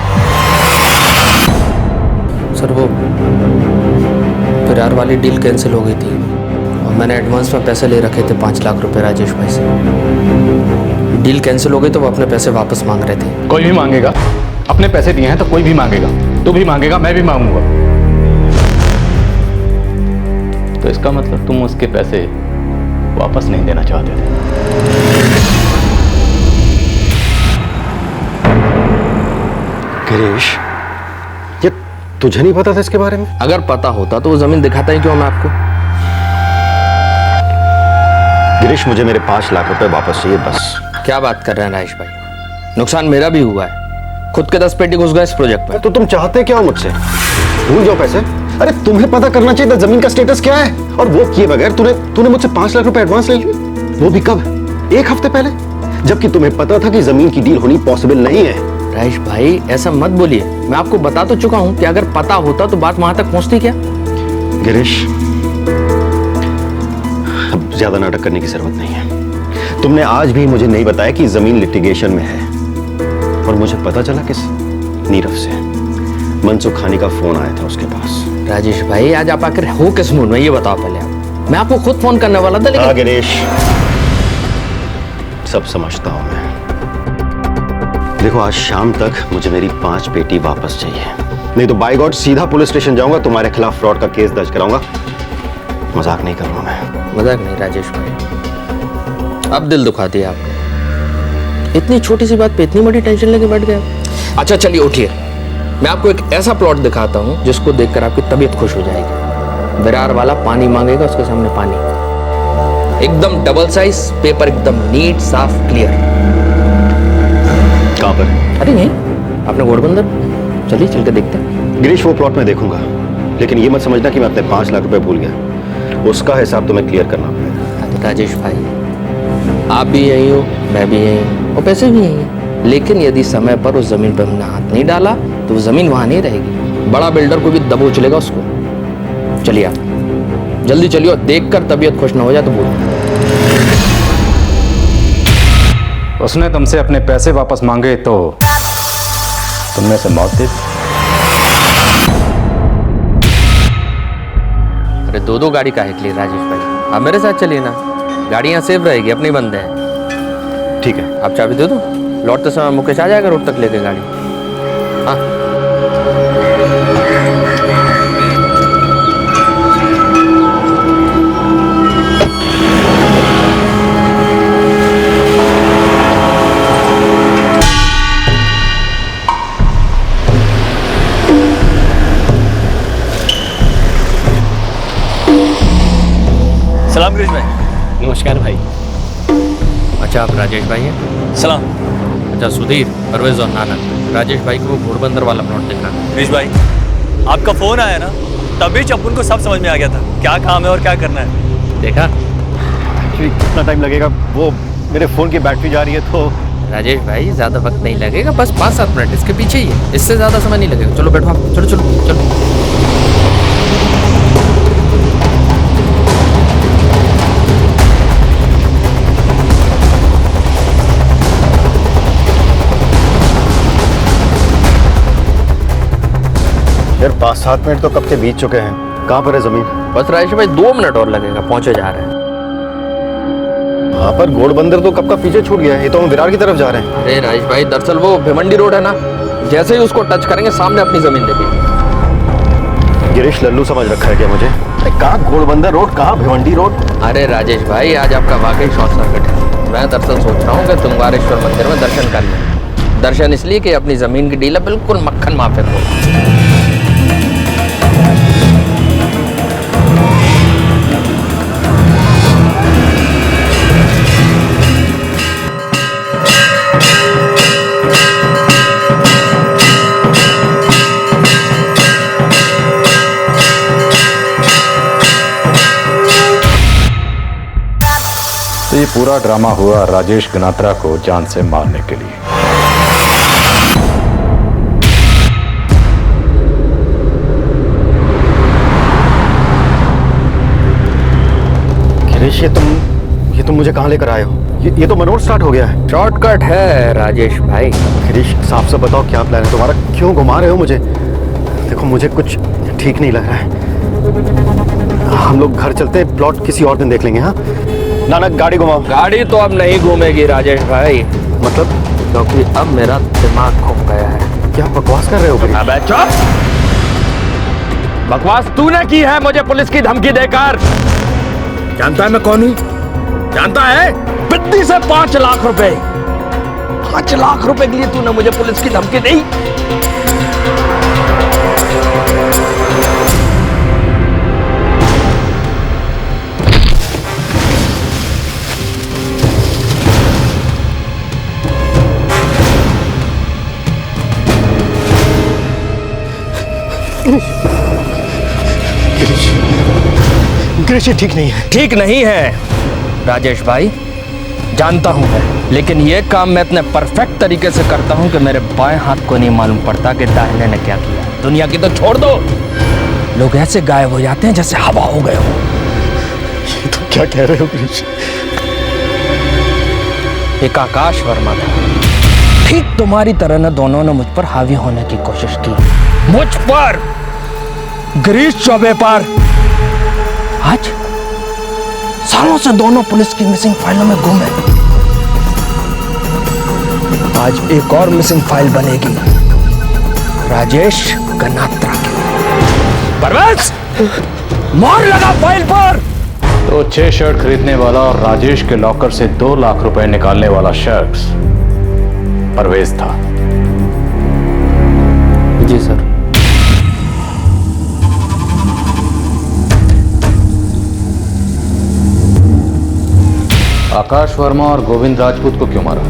सर वो फिरार वाली डील कैंसिल हो गई थी और मैंने एडवांस में पैसे ले रखे थे 5 लाख रुपए राजेश भाई से। डील कैंसिल हो गई तो वो अपने पैसे वापस मांग रहे थे। कोई भी मांगेगा, अपने पैसे दिए हैं तो कोई भी मांगेगा। तू भी मांगेगा, मैं भी मांगूंगा। तो इसका मतलब तुम उसके पैसे वापस नहीं देना चाहते थे। गिरीश, ये तुझे नहीं पता था इसके बारे में? अगर पता होता तो वो जमीन दिखाता ही क्यों मैं आपको? गिरीश, मुझे मेरे 5 लाख रुपए वापस चाहिए, बस। क्या बात कर रहे हैं राजेश भाई? नुकसान मेरा भी हुआ है, खुद के 10 पेटी घुस गए इस प्रोजेक्ट में। तो तुम चाहते क्या हो मुझसे? भूल जाओ पैसे। अरे तुम्हें पता करना चाहिए था जमीन का स्टेटस क्या है, और वो किए बगैर तूने मुझसे 5 लाख रुपए एडवांस ले लिए, वो भी कब? 1 हफ्ते पहले, जबकि तुम्हें पता था कि जमीन की डील होनी पॉसिबल नहीं है। राजेश भाई ऐसा मत बोलिए, मैं आपको बता तो चुका हूं कि अगर पता होता तो बात वहां तक पहुंचती क्या? गिरीश, अब ज्यादा नाटक करने की जरूरत नहीं है। तुमने आज भी मुझे नहीं बताया कि जमीन लिटिगेशन में है, और मुझे पता चला किस? नीरव से। मनसुख खानी का फोन आया था उसके पास। राजेश भाई आज आप आकर हो किस मूड में, ये बताओ पहले आप। मैं आपको खुद फोन करने वाला था लेकिन। हाँ गिरीश, सब समझता हूं मैं। देखो, आज शाम तक मुझे मेरी 5 पेटी वापस चाहिए, नहीं तो बाय गॉड सीधा पुलिस स्टेशन जाऊंगा, तुम्हारे खिलाफ फ्रॉड का केस दर्ज कराऊंगा। मजाक नहीं करूंगा मैं। मजाक नहीं राजेश भाई, अब दिल दुखा दिया आपने। इतनी छोटी सी बात पे इतनी बड़ी टेंशन लेके बैठ गए। अच्छा चलिए उठिए, मैं आपको एक ऐसा प्लॉट दिखाता हूँ जिसको देखकर आपकी तबीयत खुश हो जाएगी। विरार वाला पानी मांगेगा, उसके सामने पानी, एकदम डबल साइज, पेपर एकदम नीट, साफ, क्लियर। कहाँ पर? अरे यहीं अपने घोड़बंदर, चलिए चल के देखते हैं। गिरीश, वो प्लॉट में देखूंगा, लेकिन ये मत समझना कि मैं अपने 5 लाख रुपए भूल गया। उसका हिसाब तुम्हें क्लियर करना पड़ेगा। राजेश भाई, आप भी यही हो, मैं भी यही हूँ, और पैसे भी यही हैं। लेकिन यदि समय पर उस जमीन पर हमने हाथ नहीं डाला तो वो जमीन वहां नहीं रहेगी। बड़ा बिल्डर को भी दबोच लेगा उसको। चलिए आप जल्दी चलिए, देखकर तबीयत खुश ना हो जाए तो बोलो। उसने तुमसे अपने पैसे वापस मांगे तो तुमने से मौत दे दी। अरे दो गाड़ी काहे के लिए राजेश भाई? आप मेरे साथ चलिए ना, गाड़ी यहाँ सेफ रहेगी, अपने बंदे हैं। ठीक है, आप चाबी दे दो, लौटते समय मुकेश आ जाएगा रोड तक लेके गाड़ी। हाँ, सलाम गिरीश भाई। नमस्कार भाई। अच्छा आप राजेश भाई हैं? सलाम। अच्छा सुधीर, परवेज और नानक, राजेश भाई को घोड़बंदर वाला प्लॉट देखना। गिरीश भाई, आपका फोन आया ना, तभी चप्पन को सब समझ में आ गया था क्या काम है और क्या करना है। देखा? कितना टाइम लगेगा? वो मेरे फोन की बैटरी जा रही है तो। राजेश भाई ज्यादा वक्त नहीं लगेगा, बस 5-7 मिनट इसके पीछे ही है, इससे ज्यादा समय नहीं लगेगा। चलो बैठो आप, चलो चलो चलो। यार 5-7 मिनट तो कब के बीत चुके हैं। कहाँ पर है जमीन? बस राजेश भाई 2 मिनट और लगेगा, पहुंचे जा रहे हैं। वहाँ पर घोड़बंदर तो कब का पीछे छूट गया है। ये तो हम विरार की तरफ जा रहे हैं। अरे राजेश भाई, दरअसल वो भिवंडी रोड है ना, जैसे ही उसको टच करेंगे सामने अपनी जमीन देखेंगे। गिरीश लल्लू समझ रखा है क्या मुझे? कहाँ घोड़बंदर रोड, कहाँ भिवंडी रोड? अरे राजेश भाई, आज आपका वाकई शॉर्ट सर्किट है। मैं दरअसल सोच रहा हूँ कि तुंगारेश्वर मंदिर में दर्शन कर लें। दर्शन इसलिए कि अपनी जमीन की डील बिल्कुल मक्खन माफिक हो। तो ये पूरा ड्रामा हुआ राजेश गनात्रा को जान से मारने के लिए। गिरीश, ये तुम मुझे कहाँ लेकर आए हो? ये तो मनोज स्टार्ट हो गया है। शॉर्टकट है राजेश भाई। गिरीश, साफ साफ बताओ क्या प्लान है तुम्हारा? क्यों घुमा रहे हो मुझे? देखो मुझे कुछ ठीक नहीं लग रहा है। हम लोग घर चलते हैं, प्लॉट किसी और दिन देख लेंगे। हाँ नानक, गाड़ी घुमाओ। गाड़ी तो अब नहीं घूमेगी राजेश भाई। मतलब? क्योंकि अब मेरा दिमाग घूम गया है। क्या बकवास कर रहे हो गिरीश? अबे चुप! बकवास तूने की है मुझे पुलिस की धमकी देकर। जानता है मैं कौन हूं? जानता है? बिद्दी से 5 लाख रुपए, 5 लाख रुपए के लिए तूने मुझे पुलिस की धमकी दी। गिरीश, ये ठीक नहीं है। ठीक नहीं है राजेश भाई, जानता हूं मैं, लेकिन यह काम मैं इतने परफेक्ट तरीके से करता हूं कि मेरे बाएं हाथ को नहीं मालूम पड़ता कि दाहिने ने क्या किया। दुनिया की तो छोड़ दो, लोग ऐसे गायब हो जाते हैं जैसे हवा हो गए हो। ये तो क्या कह रहे हो गिरीश? एक आकाश वर्मा था, ठीक तुम्हारी तरह न दोनों ने मुझ पर हावी होने की कोशिश की। मुझ पर, गिरीश चौबे पर। आज सालों से दोनों पुलिस की मिसिंग फाइलों में गुम है। आज एक और मिसिंग फाइल बनेगी राजेश गनात्रा की। परवेज, मार लगा फाइल पर। तो 6 शर्ट खरीदने वाला और राजेश के लॉकर से 2 लाख रुपए निकालने वाला शख्स परवेज था। जी सर। आकाश वर्मा और गोविंद राजपूत को क्यों मारा?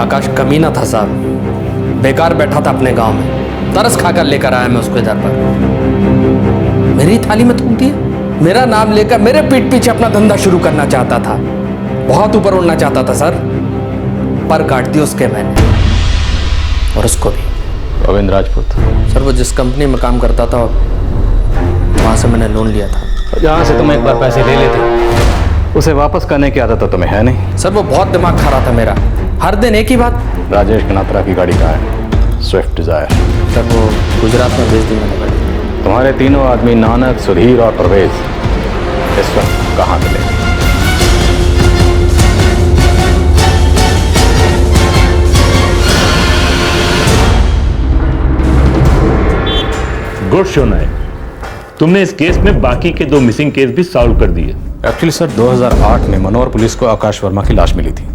आकाश कमीना था साहब, बेकार बैठा था अपने गांव में, तरस खाकर लेकर आया मैं उसको इधर पर। मेरी थाली में थूक दिया, मेरा नाम लेकर मेरे पीठ पीछे अपना धंधा शुरू करना चाहता था, बहुत ऊपर उड़ना चाहता था सर, पर काट दी उसके मैंने, और उसको भी। गोविंद राजपूत सर वो जिस कंपनी में काम करता था वहां से मैंने लोन लिया था। जहाँ से तुम एक बार पैसे ले लेते उसे वापस करने की आदत तो तुम्हें है नहीं। सर वो बहुत दिमाग खा रहा था मेरा, हर दिन एक ही बात। राजेश गनात्रा की गाड़ी कहाँ है? Swift Dzire. सर वो गुजरात में भेज दी मैंने गाड़ी। तुम्हारे तीनों आदमी नानक, सुधीर और परवेज इस वक्त कहाँ मिले? गुड शो नायक, तुमने इस केस में बाकी के 2 मिसिंग केस भी सॉल्व कर दिए। एक्चुअली सर 2008 में मनोहर पुलिस को आकाश वर्मा की लाश मिली थी,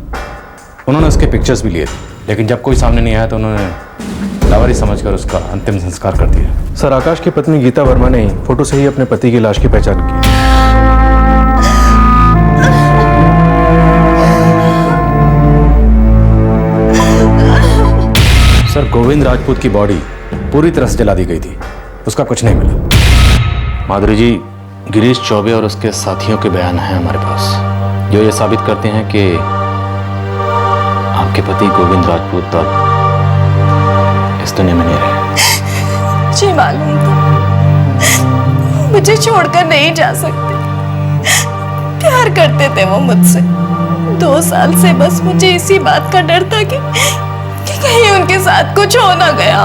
उन्होंने उसके पिक्चर्स भी लिए थे, लेकिन जब कोई सामने नहीं आया तो उन्होंने लावारिस समझकर उसका अंतिम संस्कार कर दिया। सर आकाश की पत्नी गीता वर्मा ने फोटो से ही अपने पति की लाश की पहचान की। सर गोविंद राजपूत की बॉडी पूरी तरह से जला दी गई थी, उसका कुछ नहीं मिला। माधुरी जी, गिरीश चौबे और उसके साथियों के बयान हैं हमारे पास जो ये साबित करते हैं कि आपके पति गोविंद राजपूत अब इस दुनिया में नहीं रहे। मुझे मालूम था, मुझे छोड़कर नहीं जा सकते। प्यार करते थे वो मुझसे। 2 साल से बस मुझे इसी बात का डर था कि कहीं उनके साथ कुछ हो ना गया,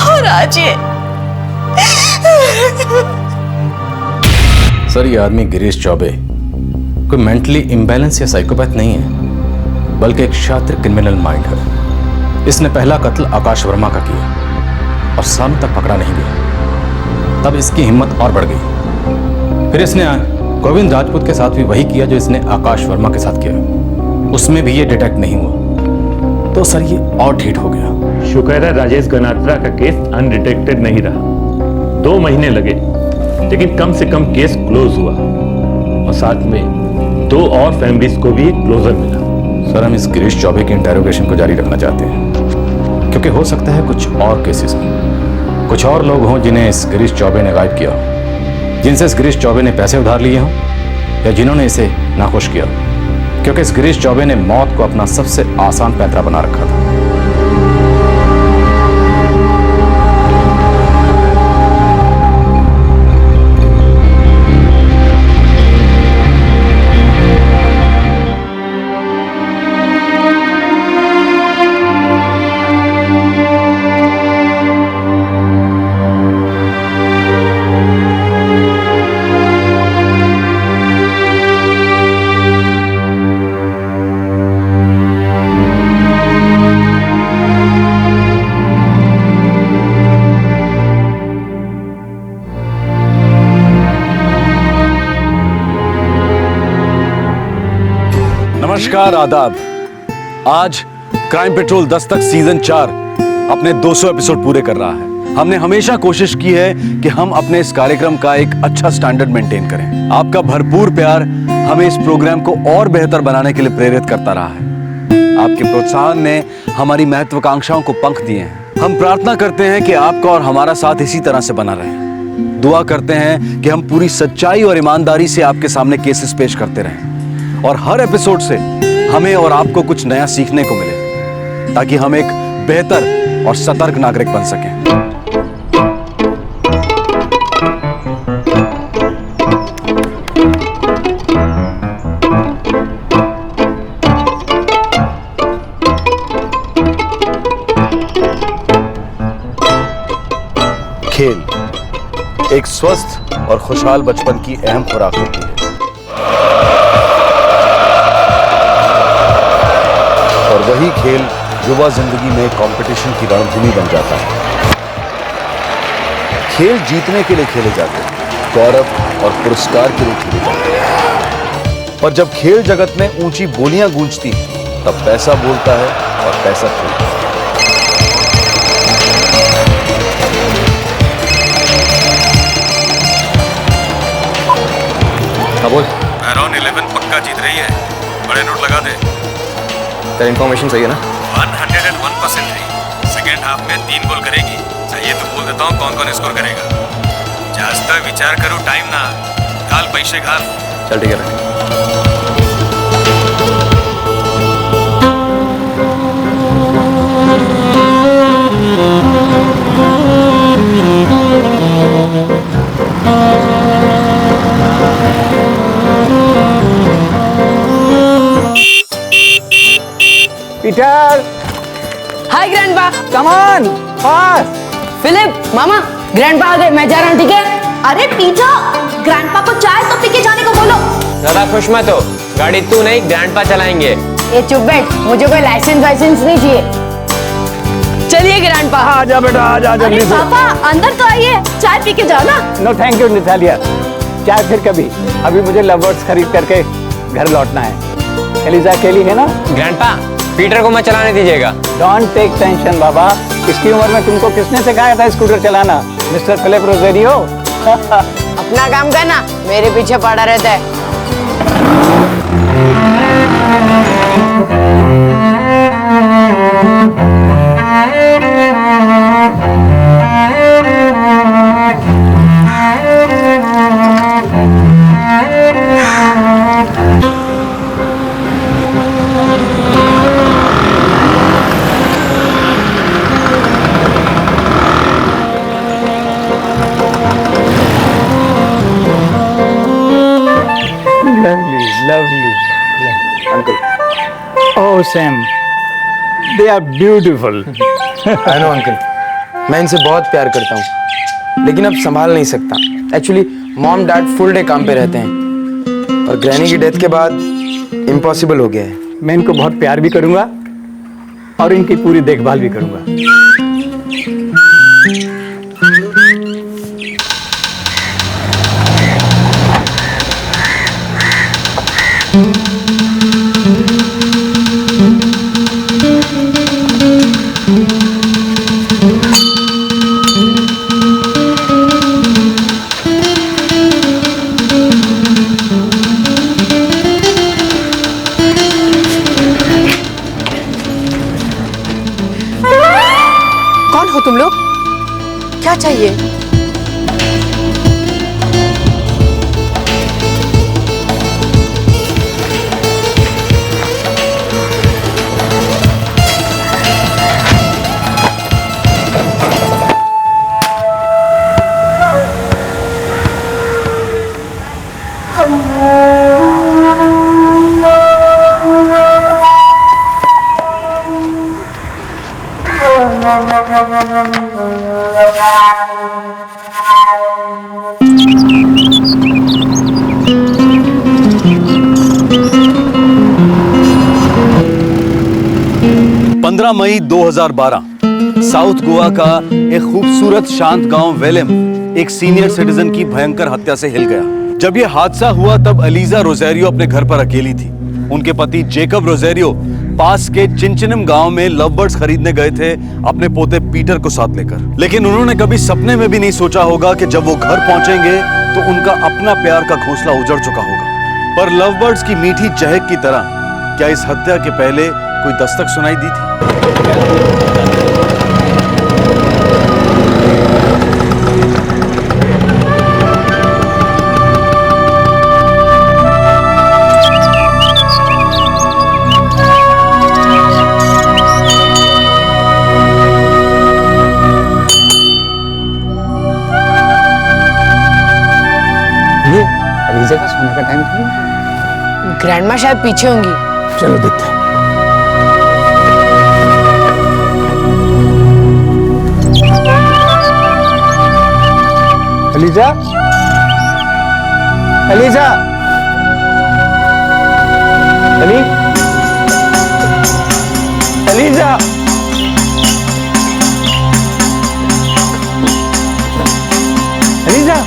और आज ये। सर ये आदमी गिरीश चौबे कोई मेंटली इम्बैलेंस या साइकोपैथ नहीं है, बल्कि एक शातिर क्रिमिनल माइंड है। इसने पहला कत्ल आकाश वर्मा का किया और सालों तक पकड़ा नहीं गया, तब इसकी हिम्मत और बढ़ गई। फिर इसने गोविंद राजपूत के साथ भी वही किया जो इसने आकाश वर्मा के साथ किया, उसमें भी ये डिटेक्ट नहीं हुआ, तो सर ये और ढीठ हो गया। शुक्र है राजेश गनात्रा का केस अनडिटेक्टेड नहीं रहा। 2 महीने लगे, लेकिन कम से कम केस क्लोज हुआ, और साथ में 2 और फैमिलीज को भी क्लोजर मिला। सर हम इस गिरीश चौबे की इंटेरोगेशन को जारी रखना चाहते हैं, क्योंकि हो सकता है कुछ और केसेस में कुछ और लोग हों जिन्हें इस गिरीश चौबे ने गायब किया हो, जिनसे इस गिरीश चौबे ने पैसे उधार लिए हों, या जिन्होंने इसे नाखुश किया, क्योंकि इस गिरीश चौबे ने मौत को अपना सबसे आसान पैंतरा बना रखा था। नमस्कार, आदाब। आज क्राइम पेट्रोल दस्तक सीजन 4 अपने 200 एपिसोड पूरे कर रहा है। हमने हमेशा कोशिश की है कि हम अपने इस कार्यक्रम का एक अच्छा स्टैंडर्ड मेंटेन करें। आपका भरपूर प्यार हमें इस प्रोग्राम को और बेहतर बनाने के लिए प्रेरित करता रहा है। आपके प्रोत्साहन ने हमारी महत्वाकांक्षाओं को पंख दिए हैं। हम प्रार्थना करते हैं कि आपका और हमारा साथ इसी तरह से बना रहे। दुआ करते हैं कि हम पूरी सच्चाई और ईमानदारी से आपके सामने केसेस पेश करते रहें, और हर एपिसोड से हमें और आपको कुछ नया सीखने को मिले, ताकि हम एक बेहतर और सतर्क नागरिक बन सकें। खेल एक स्वस्थ और खुशहाल बचपन की अहम खुराक होती है, और वही खेल युवा जिंदगी में कंपटीशन की रणभूमि बन जाता है। खेल जीतने के लिए खेले जाते हैं, गौरव और पुरस्कार के लिए खेले जाते हैं। पर जब खेल जगत में ऊंची बोलियां गूंजती हैं, तब पैसा बोलता है और पैसा खेलता है। बोल। मैं सर इन्फॉर्मेशन सही है ना? 101% है। सेकेंड हाफ में 3 गोल करेगी। चाहिए तो बोल देता हूँ कौन कौन स्कोर करेगा। जास्त विचार करो टाइम ना घाल पैसे घाल। चल ठीक है। Peter, hi grandpa. Come on, fast. Philip, मामा, ग्रैंडपा आ गए, मैं जा रहा हूँ, ठीक है? अरे पीटर, ग्रैंडपा को चाय तो पी के जाने को बोलो। ज्यादा खुश मत हो, गाड़ी तू नहीं ग्रैंडपा चलाएंगे। ये चुप बैठ, मुझे कोई लाइसेंस नहीं चाहिए। चलिए ग्रैंडपा। आजा बेटा, आजा जल्दी से। पापा अंदर तो आइए, चाय पी के जाओ ना। नो थैंक यू नितालिया, चाय फिर कभी। अभी मुझे लवर्स खरीद करके घर लौटना है। एलिजा अकेली है ना? ग्रैंडपा, पीटर को मत चलाने दीजिएगा। डोंट टेक टेंशन बाबा, इसकी उम्र में तुमको किसने सिखाया था स्कूटर चलाना? Mister Philip Rozario. अपना काम करना, मेरे पीछे पड़ा रहता है। Lovely. Uncle. Oh, Sam. They are beautiful. I know, uncle. मैं इनसे बहुत प्यार करता हूँ, लेकिन अब संभाल नहीं सकता। Actually mom dad full day काम पे रहते हैं और ग्रैनी की डेथ के बाद इम्पॉसिबल हो गया है। मैं इनको बहुत प्यार भी करूंगा और इनकी पूरी देखभाल भी करूंगा। कौन हो तुम लोग? क्या चाहिए? मई 2012 साउथ गोवा का एक खूबसूरत शांत गांव वेलेम एक सीनियर सिटीजन की भयंकर हत्या से हिल गया। जब यह हादसा हुआ तब एलिजा रोजेरियो अपने घर पर अकेली थी। उनके पति जेकब रोजेरियो पास के चिंचिनम गांव में लव बर्ड्स खरीदने गए थे अपने पोते पीटर को साथ लेकर। लेकिन उन्होंने कभी सपने में भी नहीं सोचा होगा कि जब वो घर पहुंचेंगे तो उनका अपना प्यार का घोंसला उजड़ चुका होगा। पर लव बर्ड्स की मीठी चहक की तरह क्या इस हत्या के पहले कोई दस्तक सुनाई दी थी? एलिजा का सोने का टाइम था। ग्रैंडमा शायद पीछे होंगी। चलो देखते हैं। Eliza, Eliza, Eliza, Eliza.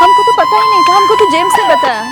हमको तो पता ही नहीं था, हमको तो जेम्स ने बताया।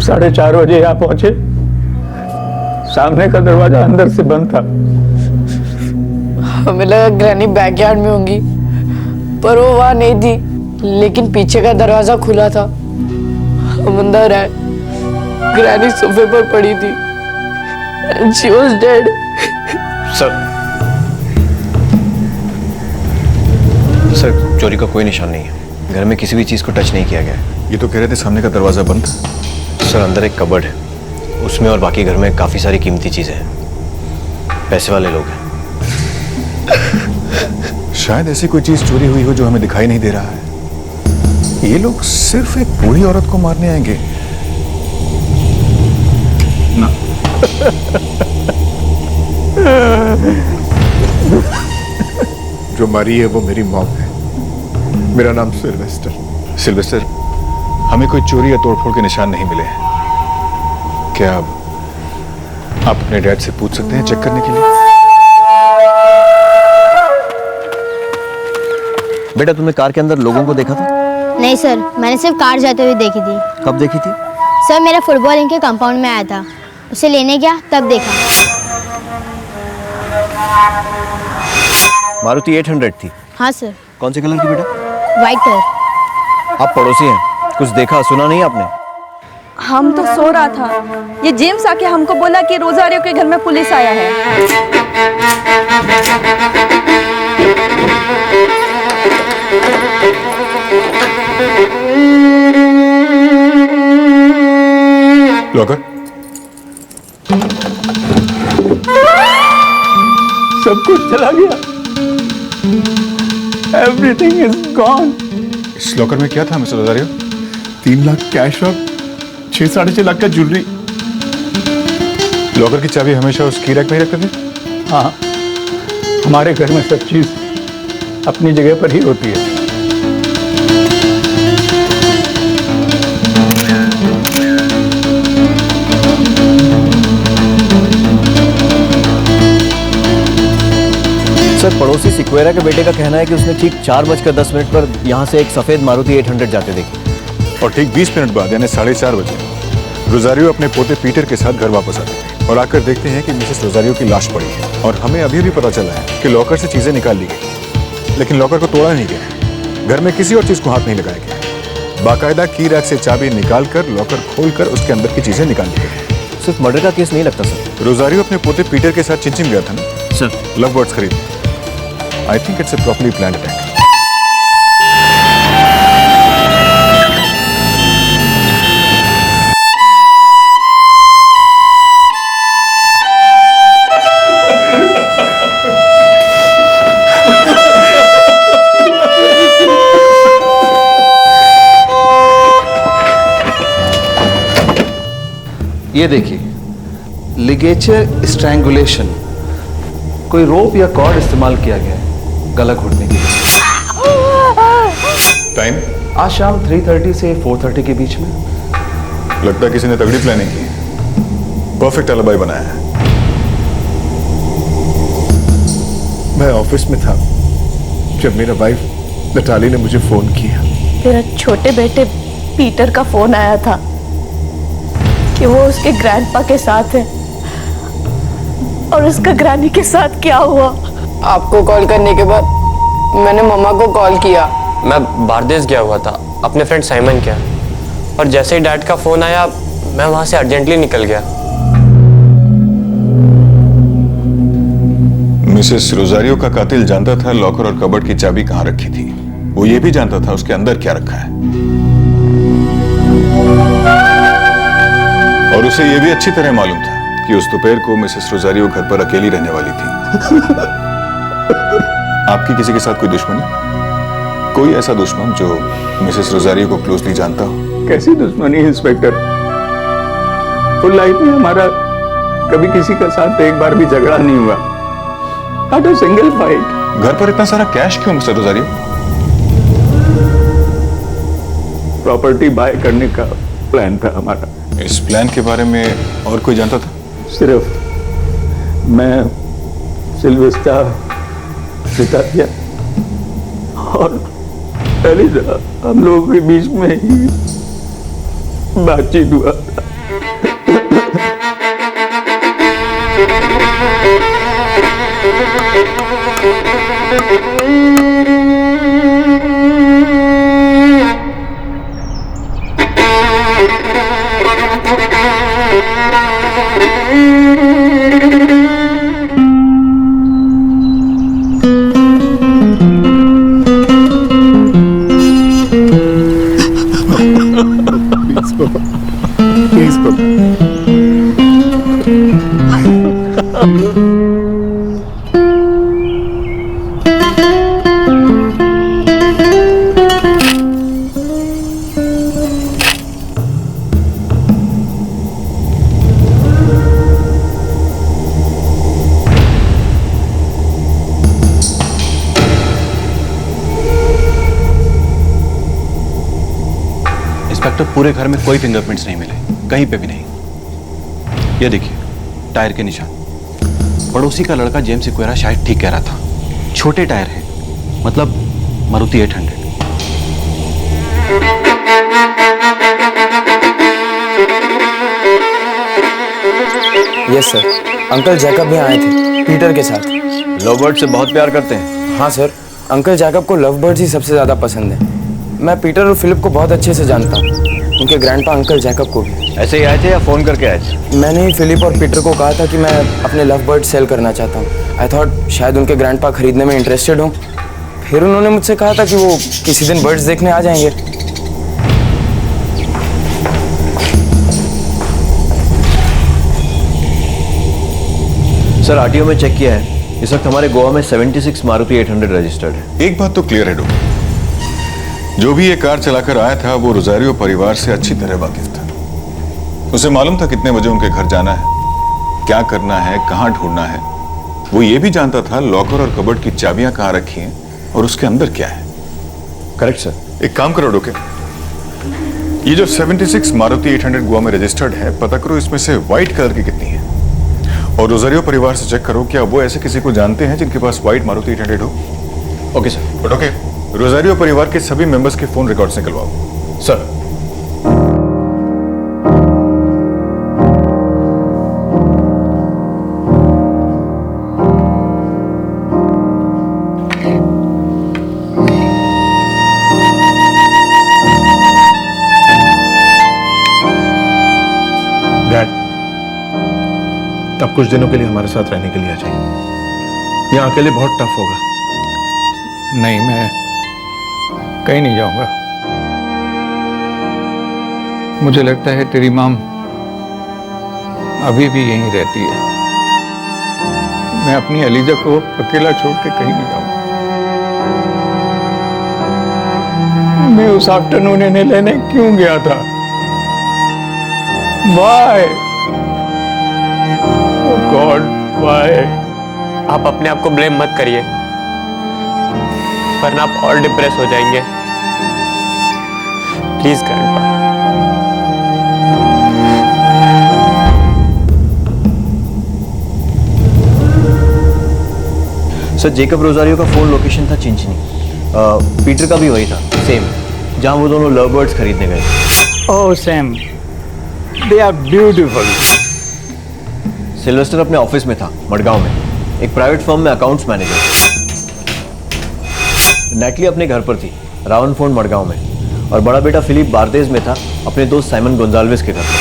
4:30 बजे यहाँ पहुंचे। सामने का दरवाजा अंदर से बंद था। हमें लगा ग्रैनी बैकयार्ड में होंगी, पर वो वहां नहीं थी। लेकिन पीछे का दरवाजा खुला था। हम अंदर आए, ग्रैनी सोफे पर पड़ी थी and she was dead. Sir चोरी का कोई निशान नहीं है। घर में किसी भी चीज को टच नहीं किया गया है। ये तो कह रहे थे सामने का दरवाजा बंद। सर अंदर एक कबर्ड है, उसमें और बाकी घर में काफी सारी कीमती चीजें हैं। पैसे वाले लोग हैं। शायद ऐसी कोई चीज चोरी हुई हो जो हमें दिखाई नहीं दे रहा है। ये लोग सिर्फ एक बूढ़ी औरत को मारने आएंगे ना। जो मरी है वो मेरी मॉम है। मेरा नाम सिल्वेस्टर। सिल्वेस्टर, हमें कोई चोरी या तोड़फोड़ के निशान नहीं मिले हैं। क्या आप अपने डैड से पूछ सकते हैं चेक करने के लिए? बेटा तुमने कार के अंदर लोगों को देखा था? नहीं सर, मैंने सिर्फ कार जाते हुए देखी थी। कब देखी थी? सर मेरा फुटबॉल इनके कंपाउंड में आया था, उसे लेने गया तब देखा। मारुति 800 थी? हाँ सर। कौन से कलर की बेटा? White colour. आप पड़ोसी हैं, कुछ देखा सुना नहीं आपने? हम तो सो रहा था, ये जेम्स आके हमको बोला कि रोजारियो के घर में पुलिस आया है। लॉकर? सब कुछ चला गया। Everything is gone. इस लॉकर में क्या था मिस्टर रोजारियो? 3 लाख कैश और 6-6.5 लाख का ज्वेलरी। लॉकर की चाबी हमेशा उस की रैक में ही रखते थे? हाँ, हमारे घर में सब चीज अपनी जगह पर ही होती है। सर पड़ोसी सिक्वेरा के बेटे का कहना है कि उसने ठीक 4:10 पर यहाँ से एक सफेद मारुति 800 जाते देखी। और ठीक 20 मिनट बाद यानी 4:30 बजे रोजारियो अपने पोते पीटर के साथ घर वापस आते हैं और आकर देखते हैं कि मिसेस रोजारियो की लाश पड़ी है। और हमें अभी भी पता चला है कि लॉकर से चीजें निकाल ली गई, लेकिन लॉकर को तोड़ा नहीं गया। घर में किसी और चीज को हाथ नहीं लगाया गया। बाकायदा की रैक से चाबी निकालकर लॉकर खोलकर उसके अंदर की चीजें निकाल ली गई। सिर्फ मर्डर का केस नहीं लगता सर। रोजारियो अपने पोते पीटर के साथ चिंचिन गया था ना सर, लव बर्ड्स खरीदने। I think it's a properly planned attack. ये देखिए, लिगेचर स्ट्रैंगुलेशन, कोई रोप या कॉर्ड इस्तेमाल किया गया है गला घोटने के लिए। टाइम? आज शाम 3:30 से 4:30 के बीच में। लगता है किसी ने तगड़ी प्लानिंग की, परफेक्ट अलिबाई बनाया है। मैं ऑफिस में था जब मेरा वाइफ नटाली ने मुझे फोन किया। तेरा छोटे बेटे पीटर का फोन आया था कि वो उसके ग्रैंडपा के साथ है और उसका ग्रैनी के साथ क्या हुआ। आपको कॉल करने के बाद मैंने मम्मा को कॉल किया। मैं बारदेस गया हुआ था अपने फ्रेंड साइमन के, और जैसे ही डैड का फोन आया मैं वहां से अर्जेंटली निकल गया। मिसेस रोजारियो का कातिल जानता था लॉकर और कबर्ड की चाबी कहां रखी थी। वो ये भी जानता था उसके अंदर क्या रखा है, और उसे ये भी अच्छी तरह मालूम था कि उस दोपहर को मिसेस रोजारियो घर पर अकेली रहने वाली थी। आपकी किसी के साथ कोई दुश्मनी? कोई ऐसा दुश्मन जो मिसेस रोजारियो को क्लोजली जानता हो? कैसी दुश्मनी इंस्पेक्टर? फुल लाइफ में हमारा कभी किसी के साथ एक बार भी झगड़ा नहीं हुआ। Not a single fight. घर पर इतना सारा कैश क्यों मिस्टर रोजारियो? प्रॉपर्टी बाय करने का प्लान था हमारा। इस प्लान के बारे में और कोई जानता था? सिर्फ मैं, सिल्वेस्टा, सितारिया और एलिजा, हम लोगों के बीच में ही बातचीत हुआ था। प्लीज इंस्पेक्टर, पूरे घर में कोई फिंगरप्रिंट्स नहीं मिले, कहीं पे भी नहीं। ये देखिए, टायर के निशान। पड़ोसी का लड़का जेम्स सिक्वेरा शायद ठीक कह रहा था, छोटे टायर है, मतलब Maruti 800। Yes sir, uncle Jacob भी आए थे पीटर के साथ। लव बर्ड से बहुत प्यार करते हैं। हाँ सर, अंकल जैकब को लव बर्ड्स ही सबसे ज़्यादा पसंद है। मैं पीटर और फिलिप को बहुत अच्छे से जानता हूँ, उनके ग्रैंडपा अंकल जैकब को भी। ऐसे ही आए थे या फोन करके आए थे? मैंने ही फिलिप और पीटर को कहा था कि मैं अपने लव बर्ड सेल करना चाहता हूँ। आई थॉट शायद उनके ग्रैंडपा खरीदने में इंटरेस्टेड हों। फिर उन्होंने मुझसे कहा था कि वो किसी दिन बर्ड्स देखने आ जाएंगे। सर, आरटीओ में चेक किया है, इस वक्त हमारे गोवा में 76 मारुति 800 रजिस्टर्ड है। एक बात तो क्लियर है डॉक्टर, जो भी ये कार चलाकर आया था वो रोजारियो परिवार से अच्छी तरह वाकिफ था। उसे मालूम था कितने बजे उनके घर जाना है, क्या करना है, कहां ढूंढना है। वो ये भी जानता था लॉकर और कबर्ड की चाबियां कहां रखी हैं और उसके अंदर क्या है। Correct sir. एक काम करो डोके, ये जो 76 मारुति 800 गोवा में रजिस्टर्ड है, पता करो इसमें से व्हाइट कलर की कितनी है, और रोजारियो परिवार से चेक करो क्या वो ऐसे किसी को जानते हैं जिनके पास व्हाइट मारुति 800 हो। Okay sir. But okay, Rosario परिवार के सभी मेंबर्स के फोन रिकॉर्ड्स निकलवाओ। सर। डैड, अब कुछ दिनों के लिए हमारे साथ रहने के लिए आ जाइए। यहाँ अकेले बहुत टफ होगा। नहीं, मैं कहीं नहीं जाऊंगा। मुझे लगता है तेरी माम अभी भी यहीं रहती है। मैं अपनी अलीजा को अकेला छोड़ के कहीं नहीं जाऊंगा। मैं उस आफ्टरनून इन्हें लेने क्यों गया था? Why? Oh God, why? आप अपने आप को ब्लेम मत करिए, वरना आप और डिप्रेस हो जाएंगे। Please grandpa. Sir, Jacob Rosario का फोन लोकेशन था चिंचनी। पीटर का भी वही था, सेम, जहां वो दोनों लव बर्ड्स खरीदने गए। Oh Sam, they are beautiful. Sylvester अपने ऑफिस में था मडगांव में, एक प्राइवेट फर्म में अकाउंट्स मैनेजर। नैटली अपने घर पर थी, रावन फोन मडगांव में, और बड़ा बेटा फिलिप बारदेज में था अपने दोस्त साइमन गोंजाल्वेस के घर पर।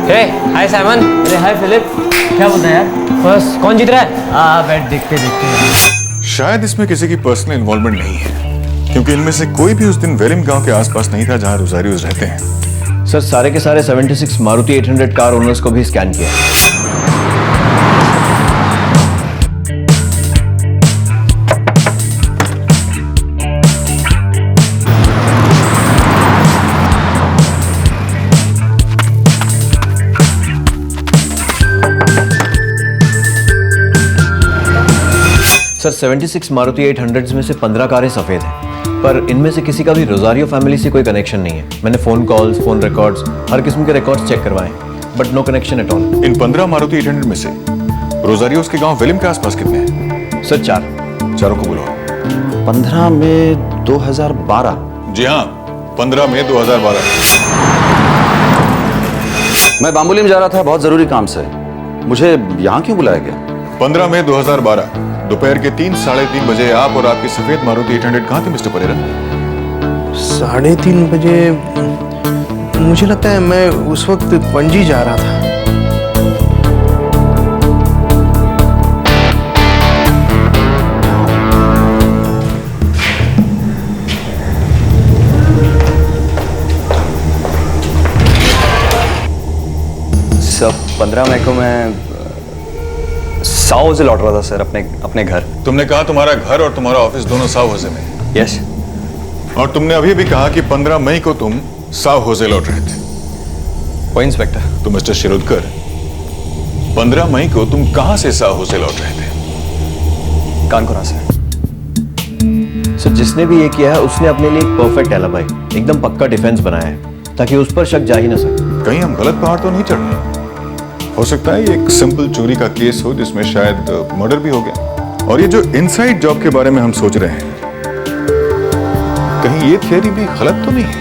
हे, हाय साइमन। अरे हाय फिलिप, क्या बोलता है यार? बस, कौन जीत रहा है? बैठ देखते देखते। शायद इसमें किसी की पर्सनल इन्वॉल्वमेंट नहीं है, क्योंकि इनमें से कोई भी उस दिन वेलिम गांव के आसपास नहीं था जहां रोजारियोस रहते हैं। सर, सारे के सारे 76 मारुति 800 कार ओनर्स को भी स्कैन किया। सर, 76 मारुति 800 में से 15 कारें सफेद हैं, पर इनमें से किसी का भी रोजारियो फैमिली से कोई कनेक्शन नहीं है। मैंने फोन कॉल्स, फोन रिकॉर्ड्स, हर किस्म के रिकॉर्ड्स चेक करवाए, but no connection at all. इन 15 मारुति 800 में से रोजारियोस के गांव वेलिम के आसपास कितने हैं? सर, 4। चारों को बुलाओ। 15 में 2012। जी हाँ, 15 में 2012। मैं बाम्बोली में जा रहा था बहुत जरूरी काम से। मुझे यहाँ क्यों बुलाया गया? 15 मई 2012 दोपहर के 3-3:30 बजे आप और आपकी सफेद मारुति 800 कहां थे मिस्टर परेरा? 3:30 बजे मुझे लगता है मैं उस वक्त पणजी जा रहा था। सब 15 मई को मैं साउथ से लौट रहा था सर अपने घर। तुमने कहा तुम्हारा घर और तुम्हारा ऑफिस दोनों साव होजे में? यस। और तुमने अभी भी कहा कि 15 मई को तुम साव होजे लौट रहे थे। वो इंस्पेक्टर। तो मिस्टर शिरोडकर, 15 मई को तुम कहां से साव होजे लौट रहे थे? कानपुरा से। सर जिसने भी ये किया है उसने अपने लिए एक परफेक्ट एलिबी, एकदम पक्का डिफेंस बनाया है ताकि उस पर शक जा ही ना सके। कहीं हम गलत पहाड़ तो नहीं चढ़ रहे? हो सकता है ये एक सिंपल चोरी का केस हो जिसमें शायद मर्डर भी हो गया। और ये जो इनसाइड जॉब के बारे में हम सोच रहे हैं, कहीं ये थियरी भी गलत तो नहीं है?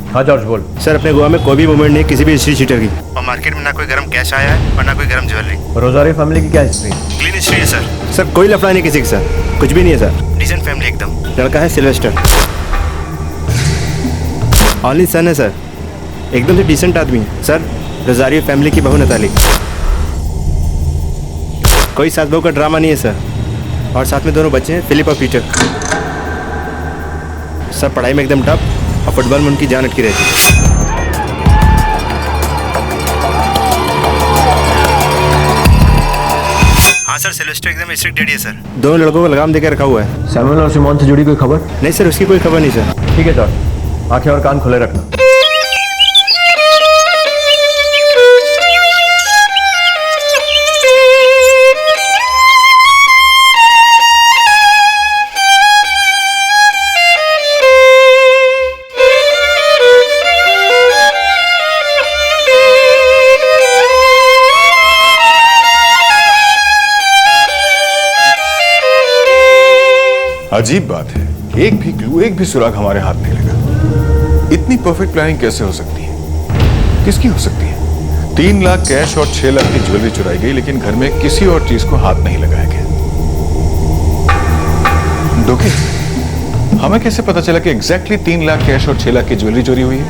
हाँ जॉर्ज बोल। सर अपने गोवा में कोई भी मूवमेंट नहीं किसी भी हिस्ट्री शीटर की, और मार्केट में ना कोई गर्म कैश आया है और ना कोई गर्म ज्वेलरी। रोजारियो फैमिली की क्या हिस्ट्री? क्लीन हिस्ट्री है सर। सर कोई लफड़ा नहीं किसी के साथ, कुछ भी नहीं है सर। डिसेंट फैमिली एकदम। लड़का है सिल्वेस्टर, ओनली सन है सर, एकदम से डिसेंट आदमी है सर। रोजारियो फैमिली की बहू नताली। कोई सास बहू का ड्रामा नहीं है सर, और साथ में दोनों बच्चे हैं फिलिप और पीटर। सब पढ़ाई में एकदम टफ और फुटबॉल में उनकी जान अटकी रहती है। हाँ सर सिल्वेस्टर एकदम स्ट्रिक्ट डैडी है सर। दोनों लड़कों को लगाम देकर रखा हुआ है। सैमुअल और सिमोन से जुड़ी कोई खबर? नहीं सर उसकी कोई खबर नहीं सर। ठीक है जॉर्ज, आंखें और कान खुले रखना। अजीब बात है, एक भी क्लू, एक भी सुराग हमारे हाथ नहीं लगा। इतनी परफेक्ट प्लानिंग कैसे हो सकती है? किसकी हो सकती है? 3 लाख कैश और 6 लाख की ज्वेलरी चुराई गई, लेकिन घर में किसी और चीज को हाथ नहीं लगाया गया। डोके, हमें कैसे पता चला कि एग्जैक्टली 3 लाख कैश और 6 लाख की ज्वेलरी चोरी हुई है?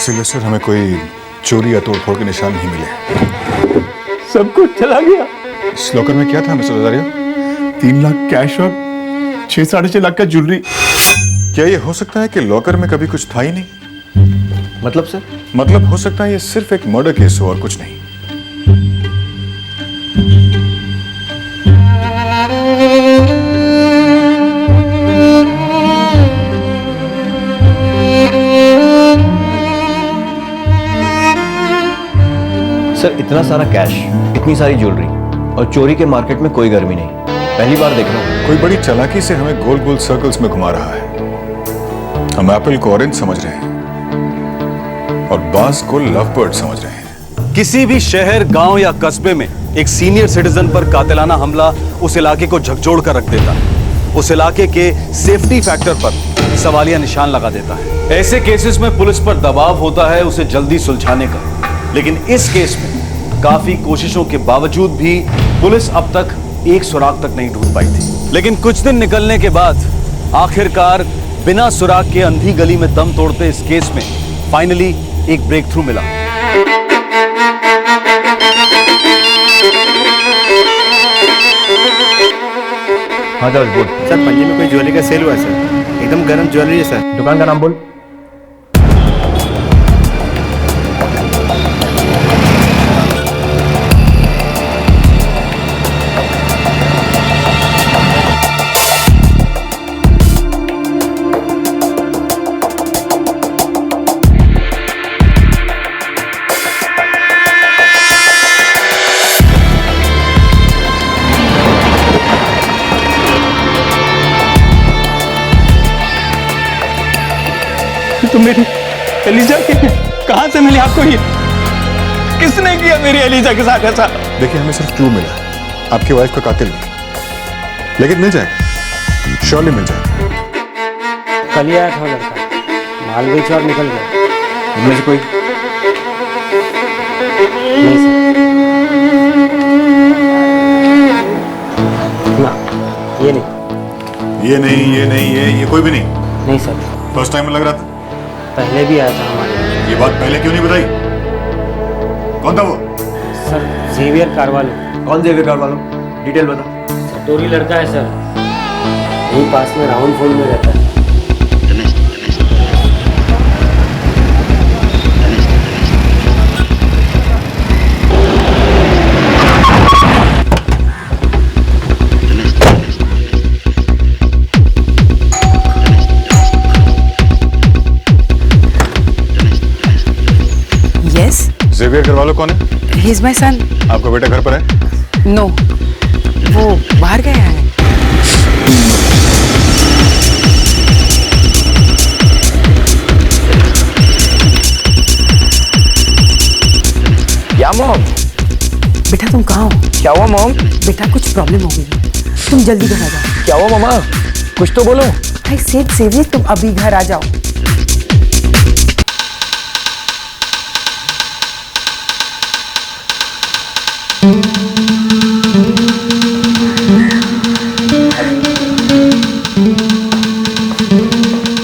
सिल्वेस्टर, हमें कोई चोरी या तोड़फोड़ के निशान नहीं मिले। सब कुछ चला गया। इस लॉकर में क्या था मिस्टर रोजारियो? 3 लाख कैश और 6-6.5 लाख का ज्वेलरी। क्या ये हो सकता है कि लॉकर में कभी कुछ था ही नहीं? मतलब सर? मतलब हो सकता है ये सिर्फ एक मर्डर केस हो और कुछ नहीं। सर इतना सारा कैश, इतनी सारी ज्वेलरी और चोरी के मार्केट में कोई गर्मी नहीं, पहली बार देख रहा हूं। कोई बड़ी चालाकी से हमें गोल गोल सर्कल्स में घुमा रहा है। हम एप्पल को ऑरेंज समझ रहे हैं और बास को लव बर्ड समझ रहे हैं। किसी भी शहर, गांव या कस्बे में एक सीनियर सिटीजन पर कातिलाना हमला उस इलाके को झकझोर कर रख देता है, उस इलाके के सेफ्टी फैक्टर पर सवालिया निशान लगा देता है। ऐसे केसेस में पुलिस पर दबाव होता है उसे जल्दी सुलझाने का, लेकिन इस केस में काफी कोशिशों के बावजूद भी पुलिस अब तक एक सुराग तक नहीं ढूंढ पाई थी। लेकिन कुछ दिन निकलने के बाद आखिरकार बिना सुराग के अंधी गली में दम तोड़ते इस केस में फाइनली एक ब्रेक थ्रू मिला। हाँ जॉर्ज बोल। सर पंजे में कोई ज्वेलरी का सेल हुआ है सर, एकदम गर्म ज्वेलरी है सर। दुकान का नाम बोल। तो मेरी एलिजा की कहाँ से मिली आपको ये? किसने किया मेरी एलिजा के साथ ऐसा? देखिए हमें सिर्फ क्लू मिला आपकी वाइफ का कातिल नहीं, लेकिन मिल जाएगा, श्योरली मिल जाएगा। कल ही आया था लड़का, माल बेच और निकल गया। इनमें से कोई नहीं सर, ना ये नहीं, ये नहीं, ये नहीं, ये कोई भी नहीं। नहीं सर। फर्स्ट टाइम लग रहा था? पहले भी आया था हमारे। ये बात पहले क्यों नहीं बताई? कौन था वो? Sir Xavier Carvalho. कौन जेवियर कारवालो? डिटेल बता। सटोरी लड़का है सर, यही पास में राउंड फोन में रहता है। जेवियर करवालो कौन है? He is my son. आपका बेटा घर पर है? No, वो बाहर गया है। क्या मॉम? बेटा तुम कहाँ हो? क्या हुआ मॉम? बेटा कुछ प्रॉब्लम हो गई, तुम जल्दी घर आ जाओ। क्या हुआ मामा? कुछ तो बोलो। भाई सेठ सेवियर तुम अभी घर आ जाओ।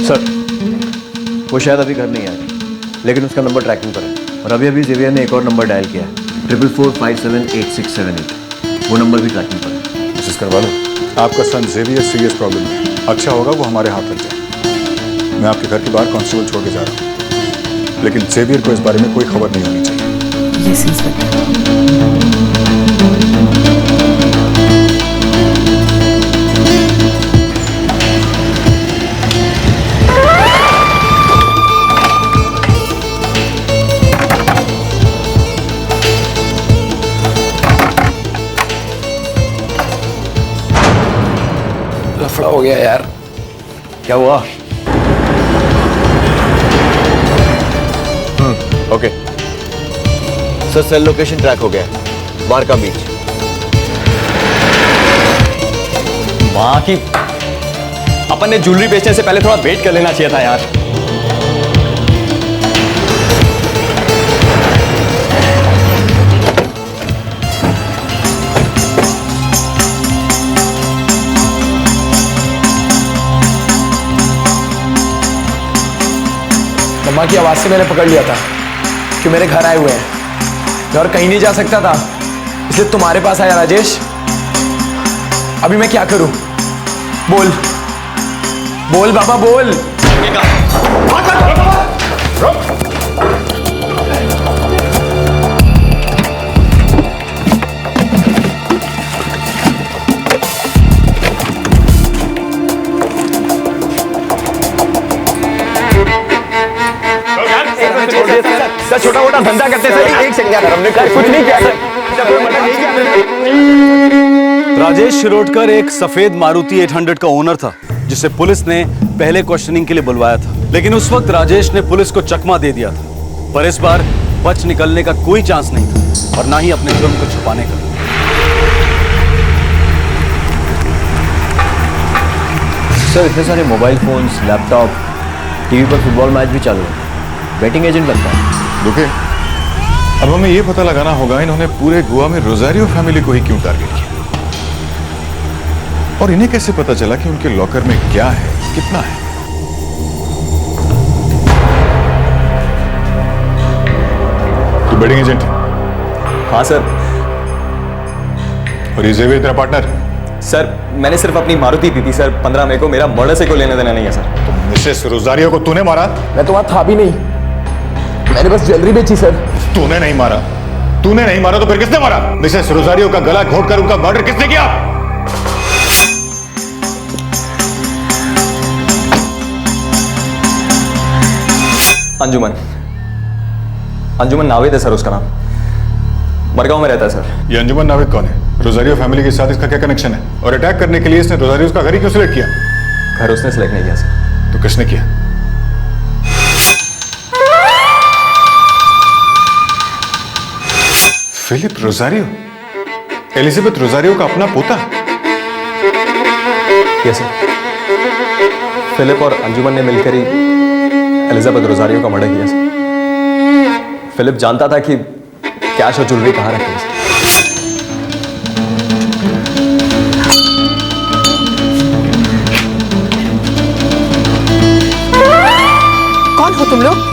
सर वो शायद अभी घर नहीं आया, लेकिन उसका नंबर ट्रैकिंग पर है और अभी अभी जेवियर ने एक और नंबर डायल किया है 44578678। वो नंबर भी ट्रैकिंग पर है। मिसेस करवालो, आपका सन जेवियर सीरियस प्रॉब्लम है, अच्छा होगा वो हमारे हाथ लग जाए। मैं आपके घर के बाहर कांस्टेबल छोड़ के जा रहा हूँ, लेकिन जेवियर को इस बारे में कोई खबर नहीं होनी चाहिए। Yes inspector. लफड़ा हो गया यार। क्या हुआ? Okay sir, cell location track हो गया, वारका बीच। माँ की, अपन ने ज्वेलरी बेचने से पहले थोड़ा वेट कर लेना चाहिए था यार। मम्मा की आवाज से मैंने पकड़ लिया था कि मेरे घर आए हुए हैं। मैं और कहीं नहीं जा सकता था, इसलिए तुम्हारे पास आया राजेश। अभी मैं क्या करूं? बोल बोल बाबा बोल। सर छोटा मोटा धंधा करते सर, एक सेकंड यार, हमने कुछ नहीं किया सर। राजेश शिरोडकर एक सफेद मारुति 800 का ओनर था, जिसे पुलिस ने पहले क्वेश्चनिंग के लिए बुलवाया था। लेकिन उस वक्त राजेश ने पुलिस को चकमा दे दिया था, पर इस बार बच निकलने का कोई चांस नहीं था और ना ही अपने जुर्म को छुपाने का। सर इतने सारे मोबाइल फोन्स, लैपटॉप, टीवी पर फुटबॉल मैच भी चालू है, बेटिंग एजेंट लगता है। रुके, अब हमें यह पता लगाना होगा इन्होंने पूरे गोवा में रोजारियो फैमिली को ही क्यों टारगेट किया, और इन्हें कैसे पता चला कि उनके लॉकर में क्या है, कितना है। तू बेटिंग एजेंट है? हाँ सर। और ये जेवियर तेरा पार्टनर? सर मैंने सिर्फ अपनी मारुति पी थी सर 15 मई को, मेरा मर्डर से कोई लेना देना नहीं है सर। तो मिसेस रोजारियो को तूने मारा? मैं तो वहां था भी नहीं, मैंने बस ज्वेलरी बेची सर। तूने नहीं मारा? तूने नहीं मारा तो फिर किसने मारा? मिसेस रोजारियो का गला घोंटकर उनका मर्डर किसने किया? अंजुमन, अंजुमन नावेद है सर उसका नाम, मरगांव में रहता है सर। ये अंजुमन नावेद कौन है? रोजारियो फैमिली के साथ इसका क्या कनेक्शन है? और अटैक करने के लिए इसने रोजारियो का घर ही क्यों सिलेक्ट किया? घर उसने सिलेक्ट नहीं किया सर। तो किसने किया? फिलिप रोजारियो, एलिजाबेथ रोजारियो का अपना पोता? Yes sir. फिलिप और अंजुमन ने मिलकर ही एलिजाबेथ रोजारियो का मर्डर किया सर। फिलिप जानता था कि कैश और ज्वेलरी कहाँ रखी है सर। कौन हो तुम लोग?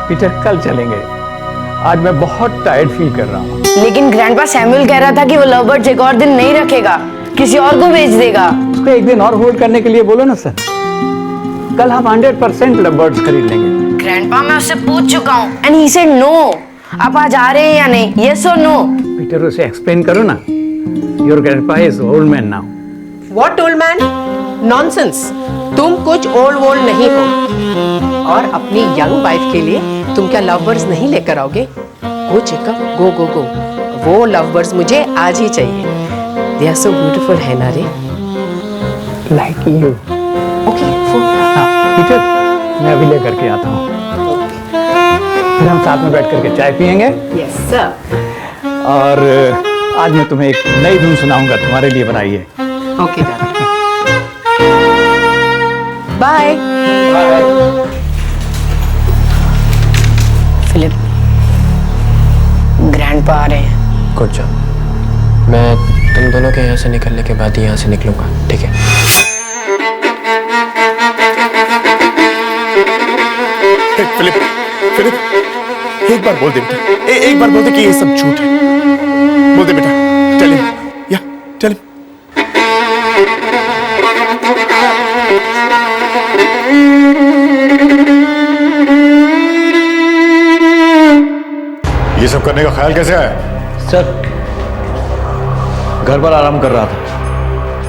पीटर कल चलेंगे, आज मैं बहुत टायर्ड फील कर रहा हूँ। लेकिन ग्रैंडपा सैमुअल कह रहा था कि वो लव बर्ड्स एक और दिन नहीं रखेगा, किसी और को बेच देगा। उसको एक दिन और होल्ड करने के लिए बोलो ना सर। कल हम 100% लव बर्ड्स खरीद लेंगे। ग्रैंडपा मैं उससे पूछ चुका हूँ एंड ही सेड नो। आप आज आ रहे हैं या नहीं? यस और नो? पीटर उसे एक्सप्लेन करो ना। Your grandpa is old man now. What old man? Nonsense. तुम कुछ ओल्ड वोल्ड नहीं हो। और अपनी यंग वाइफ के लिए तुम क्या लव बर्ड्स नहीं लेकर आओगे? गो चेकअप, गो गो गो। वो लव बर्ड्स मुझे आज ही चाहिए। दे आर सो ब्यूटीफुल है ना रे? Like you. ओके पीटर मैं अभी लेकर के आता हूँ, फिर हम साथ में बैठ करके चाय पियेंगे। Yes sir. और आज मैं तुम्हें एक नई धुन सुनाऊंगा, तुम्हारे लिए बनाई है। Okay bye. फिलिप, ग्रैंडपा आ रहे हैं। Good job. मैं तुम दोनों के यहाँ से निकलने के बाद ही यहाँ से निकलूंगा, ठीक है? फिलिप, फिलिप, एक बार बोल दे बेटा, एक बार बोल दे कि ये सब झूठ है। बोल दे बेटा, टेल हिम, या टेल हिम। ये सब करने का ख्याल कैसे आया? सर, घर पर आराम कर रहा था,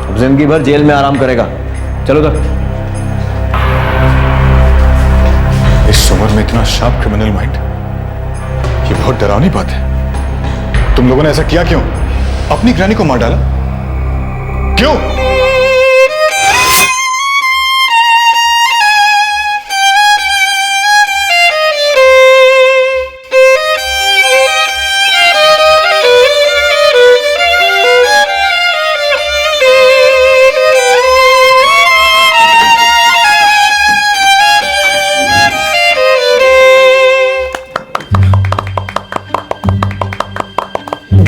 अब जिंदगी भर जेल में आराम करेगा। चलो तो। इस उम्र में इतना शार्प क्रिमिनल माइंड, ये बहुत डरावनी बात है। तुम लोगों ने ऐसा किया क्यों? अपनी ग्रैनी को मार डाला क्यों?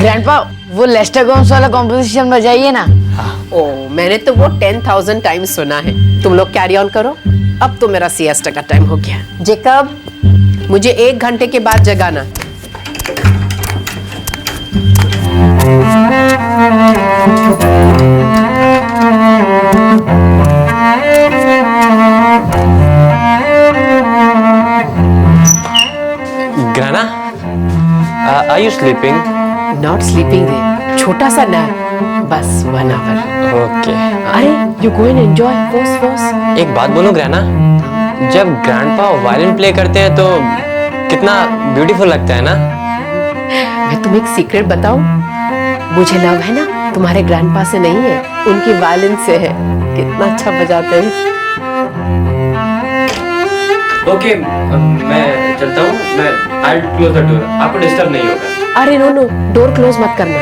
ग्रैंडपा वो लेस्टर गोम्स वाला कॉम्पोजिशन बजाइए ना। ओ, मैंने तो वो 10,000 टाइम्स सुना है। तुम लोग कैरी ऑन करो, अब तो मेरा सिएस्टा का टाइम हो गया। जेकब, मुझे 1 घंटे के बाद जगाना। ग्राना, are you sleeping? Not sleeping रे, छोटा सा नैप, बस 1 आवर। ओके। अरे you go and enjoy first. एक बात बोलूं ग्राना, जब ग्रैंडपा वायलिन प्ले करते हैं तो कितना ब्यूटीफुल लगता है ना? मैं तुम्हें एक सीक्रेट बताऊं? मुझे लव है ना तुम्हारे ग्रैंडपा से नहीं है, उनकी वायलिन से है। कितना अच्छा बजाते हैं। ओके, मैं चलता हूँ। मैं I will close the door, आपको डिस्टर्ब नहीं होगा। अरे नो नो, डोर क्लोज मत करना।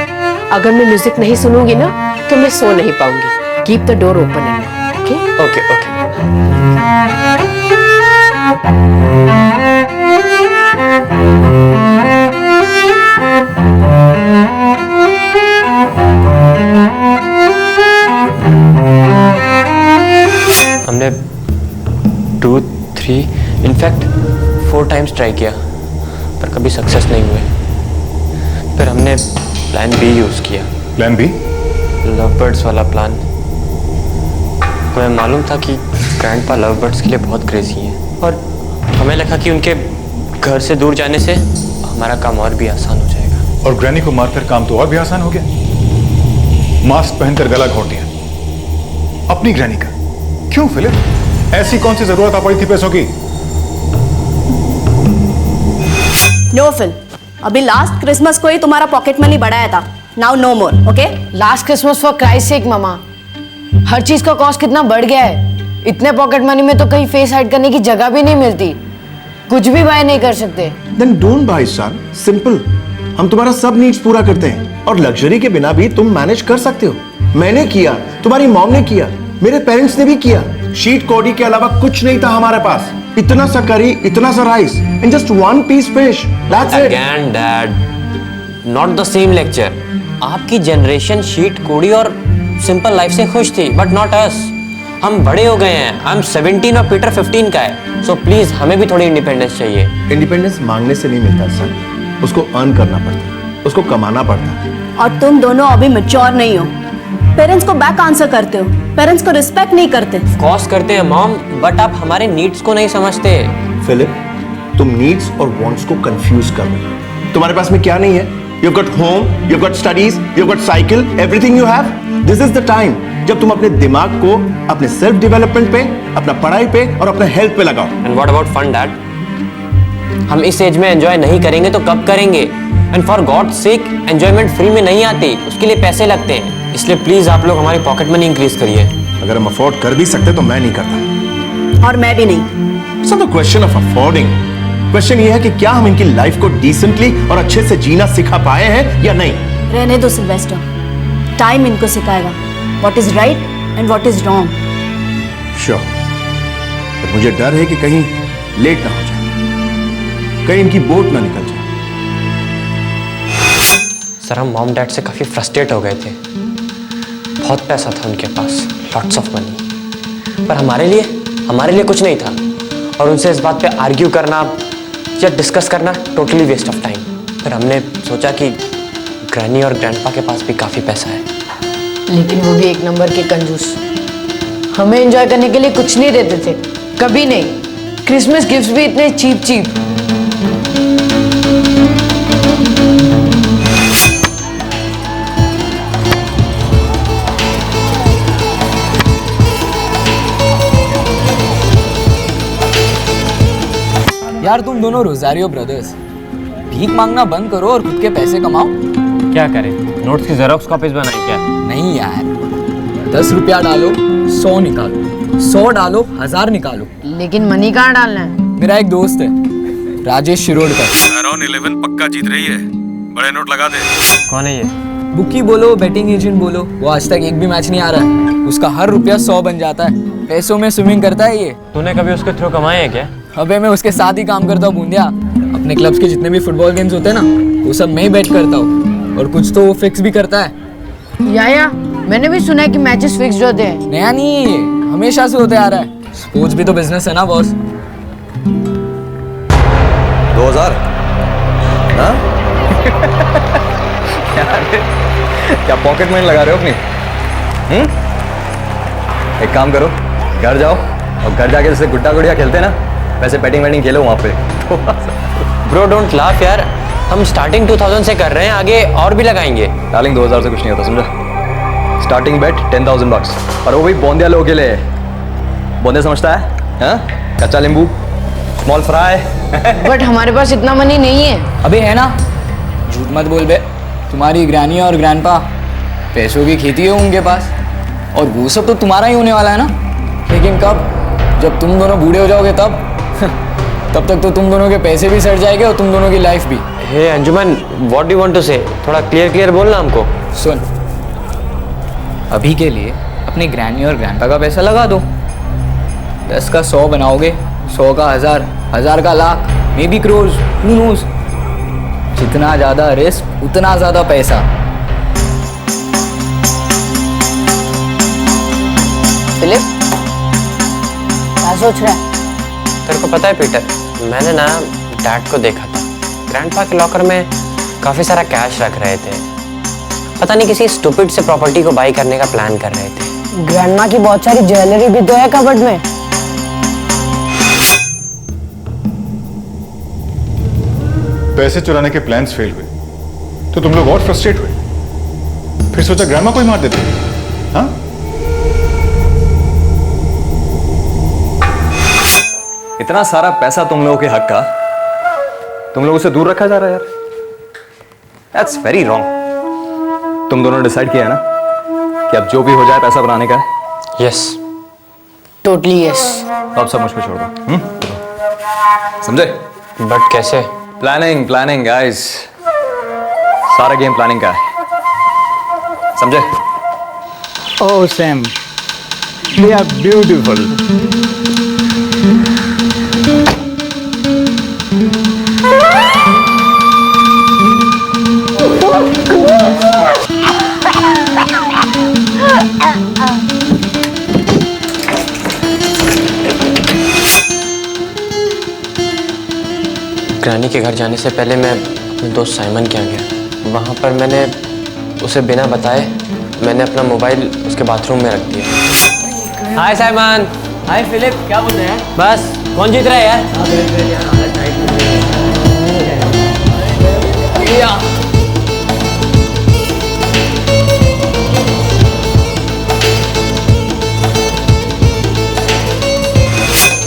अगर मैं म्यूजिक नहीं सुनूंगी ना तो मैं सो नहीं पाऊंगी। Keep the door open and okay? Okay okay. Times try किया पर कभी सक्सेस नहीं हुए। फिर हमने प्लान बी यूज़ किया। Plan B? लव बर्ड्स वाला प्लान। हमें मालूम था कि ग्रैंडपा लव बर्ड्स के लिए बहुत क्रेजी हैं और हमें लगा कि उनके घर से दूर जाने से हमारा काम और भी आसान हो जाएगा। और ग्रैनी को मारकर काम तो और भी आसान हो गया। मास्क पहनकर गला घोट दिया अपनी ग्रैनी का। क्यों फिलिप, ऐसी कौन सी जरूरत आ पड़ी थी पैसों की? नो फिल, अभी लास्ट क्रिसमस को ही तुम्हारा पॉकेट मनी बढ़ाया था। Now no more, okay? Last Christmas for Christ sake मामा, हर चीज का कॉस्ट कितना बढ़ गया है। इतने पॉकेट मनी में तो कहीं फेस हाइड करने की जगह भी नहीं मिलती, कुछ भी बाय नहीं कर सकते। Then don't buy son, simple। हम तुम्हारा सब नीड्स पूरा करते हैं और लग्जरी के बिना भी तुम मैनेज कर सकते हो। मैंने किया, तुम्हारी मॉम ने किया, मेरे पेरेंट्स ने भी किया। शीट कोडी के अलावा कुछ नहीं था हमारे पास। इतना सा करी, इतना सा rice and just one piece fish, that's it. Again dad, not the same lecture. आपकी जनरेशन शीट कोडी और सिंपल लाइफ से खुश थी, बट नॉट अस। हम बड़े हो गए हैं। आई एम 17 और पीटर 15 का है। सो प्लीज हमें भी थोड़ी इंडिपेंडेंस चाहिए। इंडिपेंडेंस मांगने से नहीं मिलता सर, उसको अर्न करना पड़ता है, उसको कमाना पड़ता है। और तुम दोनों अभी मैच्योर नहीं हो। पेरेंट्स को बैक आंसर करते हो, पेरेंट्स को रिस्पेक्ट नहीं करते। कॉस करते हैं मॉम, बट आप हमारे नीड्स को नहीं समझते। फिलिप, तुम नीड्स और वांट्स को कंफ्यूज कर रहे हो। तुम्हारे पास में क्या नहीं है? You've got home, you've got studies, you've got cycle, everything you have. This is the time जब तुम अपने दिमाग को अपने सेल्फ डेवलपमेंट पे, अपना पढ़ाई पे और अपने हेल्थ पे लगाओ। And what about fun dad? हम इस एज में एंजॉय नहीं करेंगे तो कब करेंगे? And for God sake, enjoyment free में नहीं आती, उसके लिए पैसे लगते हैं। इसलिए प्लीज आप लोग हमारी पॉकेट मनी इंक्रीज करिए। अगर हम अफोर्ड कर भी सकते तो मैं नहीं करता। और मैं भी नहीं। It's not the question of affording. Question ये है कि क्या हम इनकी लाइफ को डिसेंटली और अच्छे से जीना सिखा पाए हैं या नहीं। रहने दो सिल्वेस्टर, टाइम इनको सिखाएगा what is right and what is wrong. Sure, पर मुझे डर है कि कहीं लेट ना हो जाए, कहीं इनकी बोट ना निकल जाए। सर, हम मॉम डैड से काफी फ्रस्ट्रेट हो गए थे। बहुत पैसा था उनके पास, लॉट्स ऑफ मनी, पर हमारे लिए कुछ नहीं था। और उनसे इस बात पे आर्ग्यू करना या डिस्कस करना टोटली वेस्ट ऑफ टाइम। फिर हमने सोचा कि ग्रैनी और ग्रैंडपा के पास भी काफ़ी पैसा है, लेकिन वो भी एक नंबर के कंजूस। हमें एंजॉय करने के लिए कुछ नहीं देते थे, कभी नहीं। क्रिसमस गिफ्ट्स भी इतने चीप चीप। यार तुम दोनों रोजारियो ब्रदर्स, भीख मांगना बंद करो और खुद के पैसे कमाओ। क्या करें, नोट्स की जेरोक्स कॉपीज बनाई क्या? नहीं यार, 10 रुपया डालो 100 निकालो, 100 डालो 1000 निकालो। लेकिन मनी कहाँ डालना है? मेरा एक दोस्त है राजेश शिरोडकर, अराउंड 11 पक्का जीत रही है, बड़े नोट लगा दे। कौन है ये? बुकी बोलो, बैटिंग एजेंट बोलो, वो आज तक एक भी मैच नहीं आ रहा है। उसका हर रुपया 100 बन जाता है। पैसों में स्विमिंग करता है ये। तूने कभी उसके थ्रू कमाए हैं क्या? अबे मैं उसके साथ ही काम करता हूँ बूंदिया। अपने क्लब्स के जितने भी फुटबॉल गेम्स होते हैं ना, वो सब मैं ही बैट करता हूँ, और कुछ तो वो फिक्स भी करता है। या मैंने भी सुना है कि मैचेस फिक्स्ड होते हैं। नया नहीं है ये, हमेशा से होते आ रहा है। स्पोर्ट्स भी तो बिजनेस है ना बॉस। 2000 हाँ? क्या पॉकेट मनी लगा रहे हो अपनी? एक काम करो, घर जाओ और घर जाके जैसे गुड्डा गुड़िया खेलते हैं ना, वैसे बैटिंग वैटिंग खेलो वहाँ पे। ब्रो डोंट लाफ यार, हम स्टार्टिंग 2000 से कर रहे हैं, आगे और भी लगाएंगे। डार्लिंग 2000 से कुछ नहीं होता, समझा? स्टार्टिंग बेट 10,000 bucks, और वो भी बोंदिया लोगों के लिए। बोंदिया समझता है? हाँ? कच्चा नींबू, स्मॉल फ्राई। बट हमारे पास इतना मनी नहीं है। अबे है ना, झूठ मत बोल बे। तुम्हारी ग्रैनी और ग्रैंडपा पैसों की खेती है उनके पास, और वो सब तो तुम्हारा ही होने वाला है ना। लेकिन कब? जब तुम दोनों बूढ़े हो जाओगे तब। तब तक तो तुम दोनों के पैसे भी सड़ जाएंगे और तुम दोनों की लाइफ भी। Hey Anjuman, what do you want to say? थोड़ा क्लियर बोलना हमको। सुन, अभी के लिए अपने ग्रैनी और ग्रैंडपा का पैसा लगा दो। 10 का 100 बनाओगे, 100 का 1000, 1000 का lakh, may be crores, who nose. जितना ज्यादा रिस्क उतना ज्यादा पैसा। फिलिप, क्या सोच रहा है? तेरे को पता है पीटर, मैंने ना डैड को देखा था। ग्रैंडपा के लॉकर में काफी सारा कैश रख रहे थे। पता नहीं किसी स्टूपिड से प्रॉपर्टी को बाई करने का प्लान कर रहे थे। ग्रैंडमा की बहुत सारी ज्वेलरी भी तो है कबर्ड में। पैसे चुराने के प्लान्स फेल हुए तो तुम लोग और फ्रस्ट्रेट हुए, फिर सोचा ग्रैंडमा को ही मार देते। हाँ, इतना सारा पैसा तुम लोगों के हक का तुम लोगों से दूर रखा जा रहा है यार। That's very wrong. तुम दोनों डिसाइड किया है ना कि अब जो भी हो जाए पैसा बनाने का है? Yes, totally yes. तो अब सब मुझ पे छोड़ दो, समझे? बट कैसे? प्लानिंग प्लानिंग गाइस, सारा गेम प्लानिंग का है, समझे? Oh Sam, they are beautiful. Granny के घर जाने से पहले मैं अपने दोस्त साइमन के यहाँ गया। वहाँ पर मैंने उसे बिना बताए मैंने अपना मोबाइल उसके बाथरूम में रख दिया। हाय साइमन। हाय फिलिप, क्या बोल रहे हैं? बस कौन जीत रहा है यार?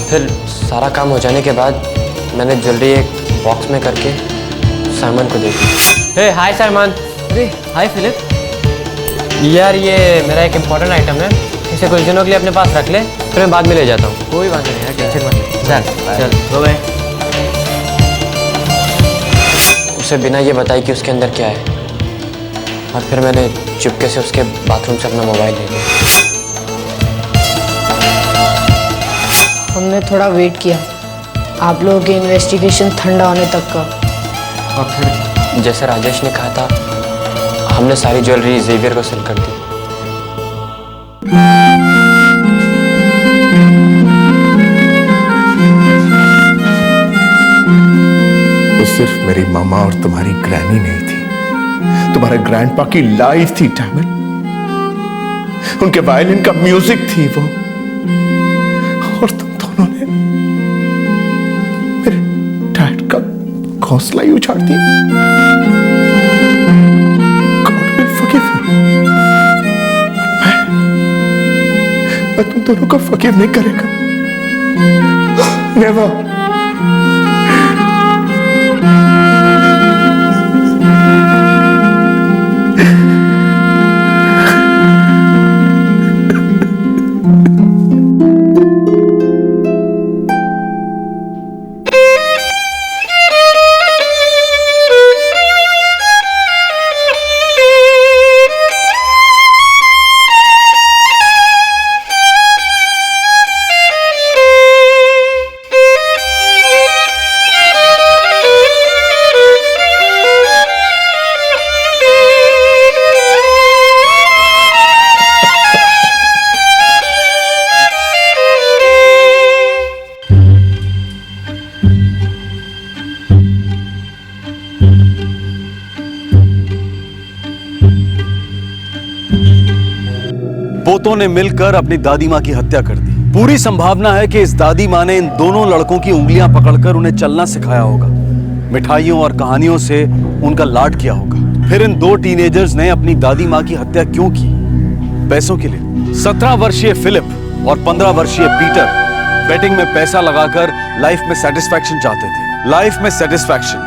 फिर सारा काम हो जाने के बाद मैंने ज्वेलरी एक बॉक्स में करके साइमन को दे दी। हे हाय साइमन। अरे हाय फिलिप। यार ये मेरा एक इम्पोर्टेंट आइटम है, इसे कुछ दिनों के लिए अपने पास रख ले, फिर मैं बाद में ले जाता हूँ। कोई बात नहीं यार, टेंशन मत ले। चल चल बाय। उसे बिना ये बताए कि उसके अंदर क्या है, और फिर मैंने चुपके से उसके बाथरूम से अपना मोबाइल ले लिया। हमने थोड़ा वेट किया आप लोगों की इन्वेस्टिगेशन ठंडा होने तक का, और फिर जैसे राजेश ने कहा था हमने सारी ज्वेलरी जेवियर को सेल कर दी। वो सिर्फ मेरी मामा और तुम्हारी ग्रैनी नहीं थी, तुम्हारे ग्रैंडपा की लाइफ थी डैमिट। उनके वायलिन का म्यूजिक थी वो, और तुम दोनों ने मेरे डैड का हौसला ही उछाड़ दिया। God will forgive you. मैं तुम दोनों को forgive नहीं करेगा। Never. पोतों ने मिलकर अपनी दादी माँ की हत्या कर दी। पूरी संभावना है कि इस दादी माँ ने इन दोनों लड़कों की उंगलियां पकड़कर उन्हें चलना सिखाया होगा, मिठाइयों और कहानियों से उनका लाड किया होगा। फिर इन दो टीनेजर्स ने अपनी दादी माँ की हत्या क्यों की? पैसों के लिए। 17 वर्षीय फिलिप और 15 वर्षीय पीटर बेटिंग में पैसा लगाकर लाइफ में सेटिस्फैक्शन चाहते थे। लाइफ में सेटिस्फैक्शन,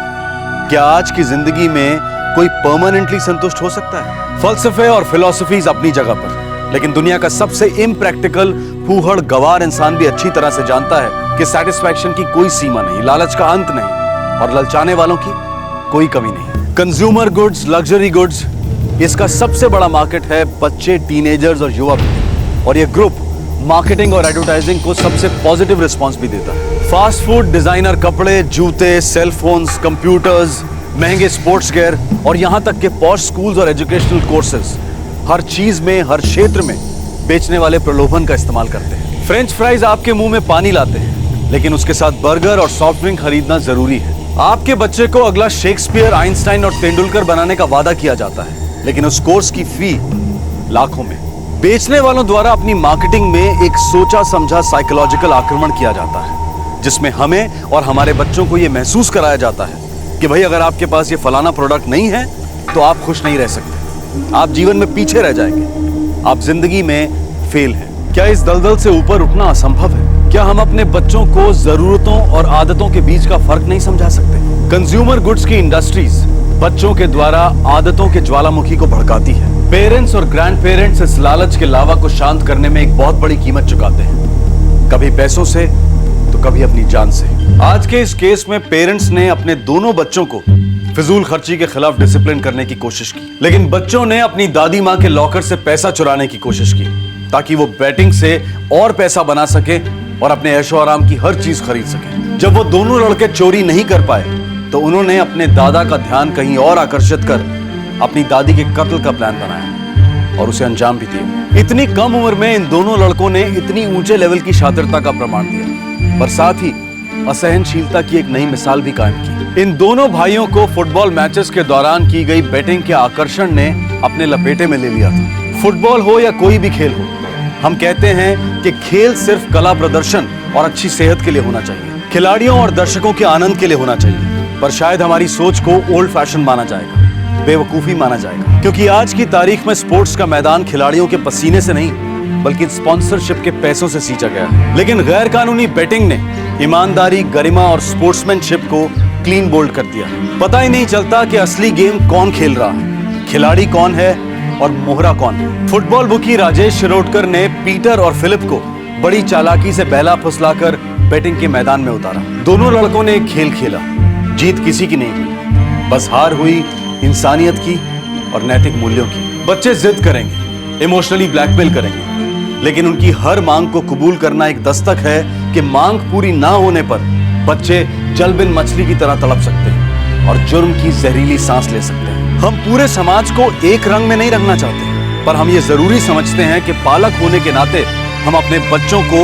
क्या आज की जिंदगी में कोई परमानेंटली संतुष्ट हो सकता है? फलसफे और फिलॉसफीज अपनी जगह पर, लेकिन दुनिया का सबसे इम्प्रैक्टिकल फूहड़ गवार इंसान भी अच्छी तरह से जानता है कि सेटिस्फैक्शन की कोई सीमा नहीं, लालच का अंत नहीं, और ललचाने वालों की कोई कमी नहीं। कंज्यूमर गुड्स, लग्जरी गुड्स, इसका सबसे बड़ा मार्केट है बच्चे, टीनेजर्स और युवा पीढ़ी, और ये ग्रुप मार्केटिंग और एडवर्टाइजिंग को सबसे पॉजिटिव रिस्पॉन्स भी देता है। फास्ट फूड, डिजाइनर कपड़े, जूते, सेल फोन्स, कंप्यूटर्स, महंगे स्पोर्ट्स गियर और यहां तक के पॉश स्कूल्स और एजुकेशनल कोर्सेज, हर चीज में, हर क्षेत्र में बेचने वाले प्रलोभन का इस्तेमाल करते हैं। फ्रेंच फ्राइज आपके मुंह में पानी लाते हैं, लेकिन उसके साथ बर्गर और सॉफ्ट ड्रिंक खरीदना जरूरी है। आपके बच्चे को अगला शेक्सपियर, आइंस्टाइन और तेंदुलकर बनाने का वादा किया जाता है, लेकिन उस कोर्स की फी लाखों में। बेचने वालों द्वारा अपनी मार्केटिंग में एक सोचा समझा साइकोलॉजिकल आक्रमण किया जाता है, जिसमें हमें और हमारे बच्चों को यह महसूस कराया जाता है कि भाई अगर आपके पास ये फलाना प्रोडक्ट नहीं है तो आप खुश नहीं रह सकते, आप जीवन में पीछे रह जाएंगे, आप जिंदगी में फेल हैं। क्या इस दलदल से ऊपर उठना असंभव है? क्या हम अपने बच्चों को जरूरतों और आदतों के बीच का फर्क नहीं समझा सकते? कंज्यूमर गुड्स की इंडस्ट्रीज बच्चों के द्वारा आदतों के ज्वालामुखी को भड़काती है। पेरेंट्स और ग्रैंड पेरेंट्स इस लालच के लावा को शांत करने में एक बहुत बड़ी कीमत चुकाते हैं, कभी पैसों से तो कभी अपनी जान से। आज के इस केस में पेरेंट्स ने अपने दोनों बच्चों को फिजूल खर्ची के खिलाफ डिसिप्लिन करने की कोशिश की, लेकिन बच्चों ने अपनी दादी माँ के लॉकर से पैसा चुराने की कोशिश की ताकि वो बैटिंग से और पैसा बना सके और अपने ऐशो आराम की हर चीज खरीद सके। जब वो दोनों लड़के चोरी नहीं कर पाए तो उन्होंने अपने दादा का ध्यान कहीं और आकर्षित कर अपनी दादी के कत्ल का प्लान बनाया और उसे अंजाम भी दिया। इतनी कम उम्र में इन दोनों लड़कों ने इतनी ऊंचे लेवल की शातिरता का प्रमाण दिया, पर साथ ही असहनशीलता की एक नई मिसाल भी कायम की। इन दोनों भाइयों को फुटबॉल मैचेस के दौरान की गई बैटिंग के आकर्षण ने अपने लपेटे में ले लिया था। फुटबॉल हो या कोई भी खेल हो, हम कहते हैं कि खेल सिर्फ कला प्रदर्शन और अच्छी सेहत के लिए होना चाहिए, खिलाड़ियों और दर्शकों के आनंद के लिए होना चाहिए। पर शायद हमारी सोच को ओल्ड फैशन माना जाएगा, बेवकूफी माना जाएगा, क्योंकि आज की तारीख में स्पोर्ट्स का मैदान खिलाड़ियों के पसीने से नहीं बल्कि स्पॉन्सरशिप के पैसों से सींचा गया है। लेकिन गैर कानूनी बेटिंग ने ईमानदारी, गरिमा और स्पोर्ट्समैनशिप को क्लीन बोल्ड कर दिया। पता ही नहीं चलता कि असली गेम कौन खेल रहा है, खिलाड़ी कौन है और मोहरा कौन है। फुटबॉल बुकी राजेश शिरोडकर ने पीटर और फिलिप को बड़ी चालाकी से बहला फुसलाकर बैटिंग के मैदान में उतारा। दोनों लड़कों ने एक खेल खेला, जीत किसी की नहीं हुई, बस हार हुई इंसानियत की और नैतिक मूल्यों की। बच्चे जिद करेंगे, इमोशनली ब्लैकमेल करेंगे, लेकिन उनकी हर मांग को कबूल करना एक दस्तक है कि मांग पूरी ना होने पर बच्चे जल बिन मछली की तरह तड़प सकते हैं और जुर्म की जहरीली सांस ले सकते हैं। हम पूरे समाज को एक रंग में नहीं रंगना चाहते, पर हम ये जरूरी समझते हैं कि पालक होने के नाते हम अपने बच्चों को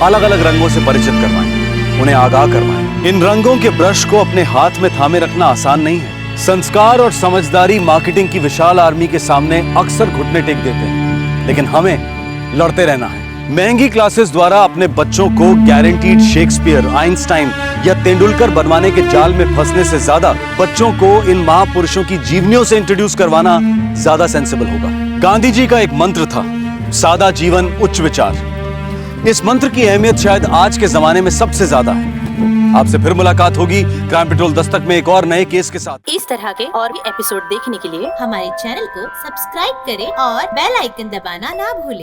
अलग अलग रंगों से परिचित करवाएं, उन्हें आगाह करवाएं। इन रंगों के ब्रश को अपने हाथ में थामे रखना आसान नहीं है। संस्कार और समझदारी मार्केटिंग की विशाल आर्मी के सामने अक्सर घुटने टेक देते हैं, लेकिन हमें लड़ते रहना है। महंगी क्लासेस द्वारा अपने बच्चों को गारंटीड शेक्सपियर, आइंस्टाइन या तेंदुलकर बनवाने के जाल में फंसने से ज्यादा बच्चों को इन महापुरुषों की जीवनियों से इंट्रोड्यूस करवाना ज्यादा सेंसिबल होगा। गांधी जी का एक मंत्र था, सादा जीवन उच्च विचार। इस मंत्र की अहमियत शायद आज के जमाने में सबसे ज्यादा है। आपसे फिर मुलाकात होगी क्राइम पेट्रोल दस्तक में एक और नए केस के साथ। इस तरह के और भी एपिसोड देखने के लिए हमारे चैनल को सब्सक्राइब करें और बेल आइकन दबाना ना भूलें।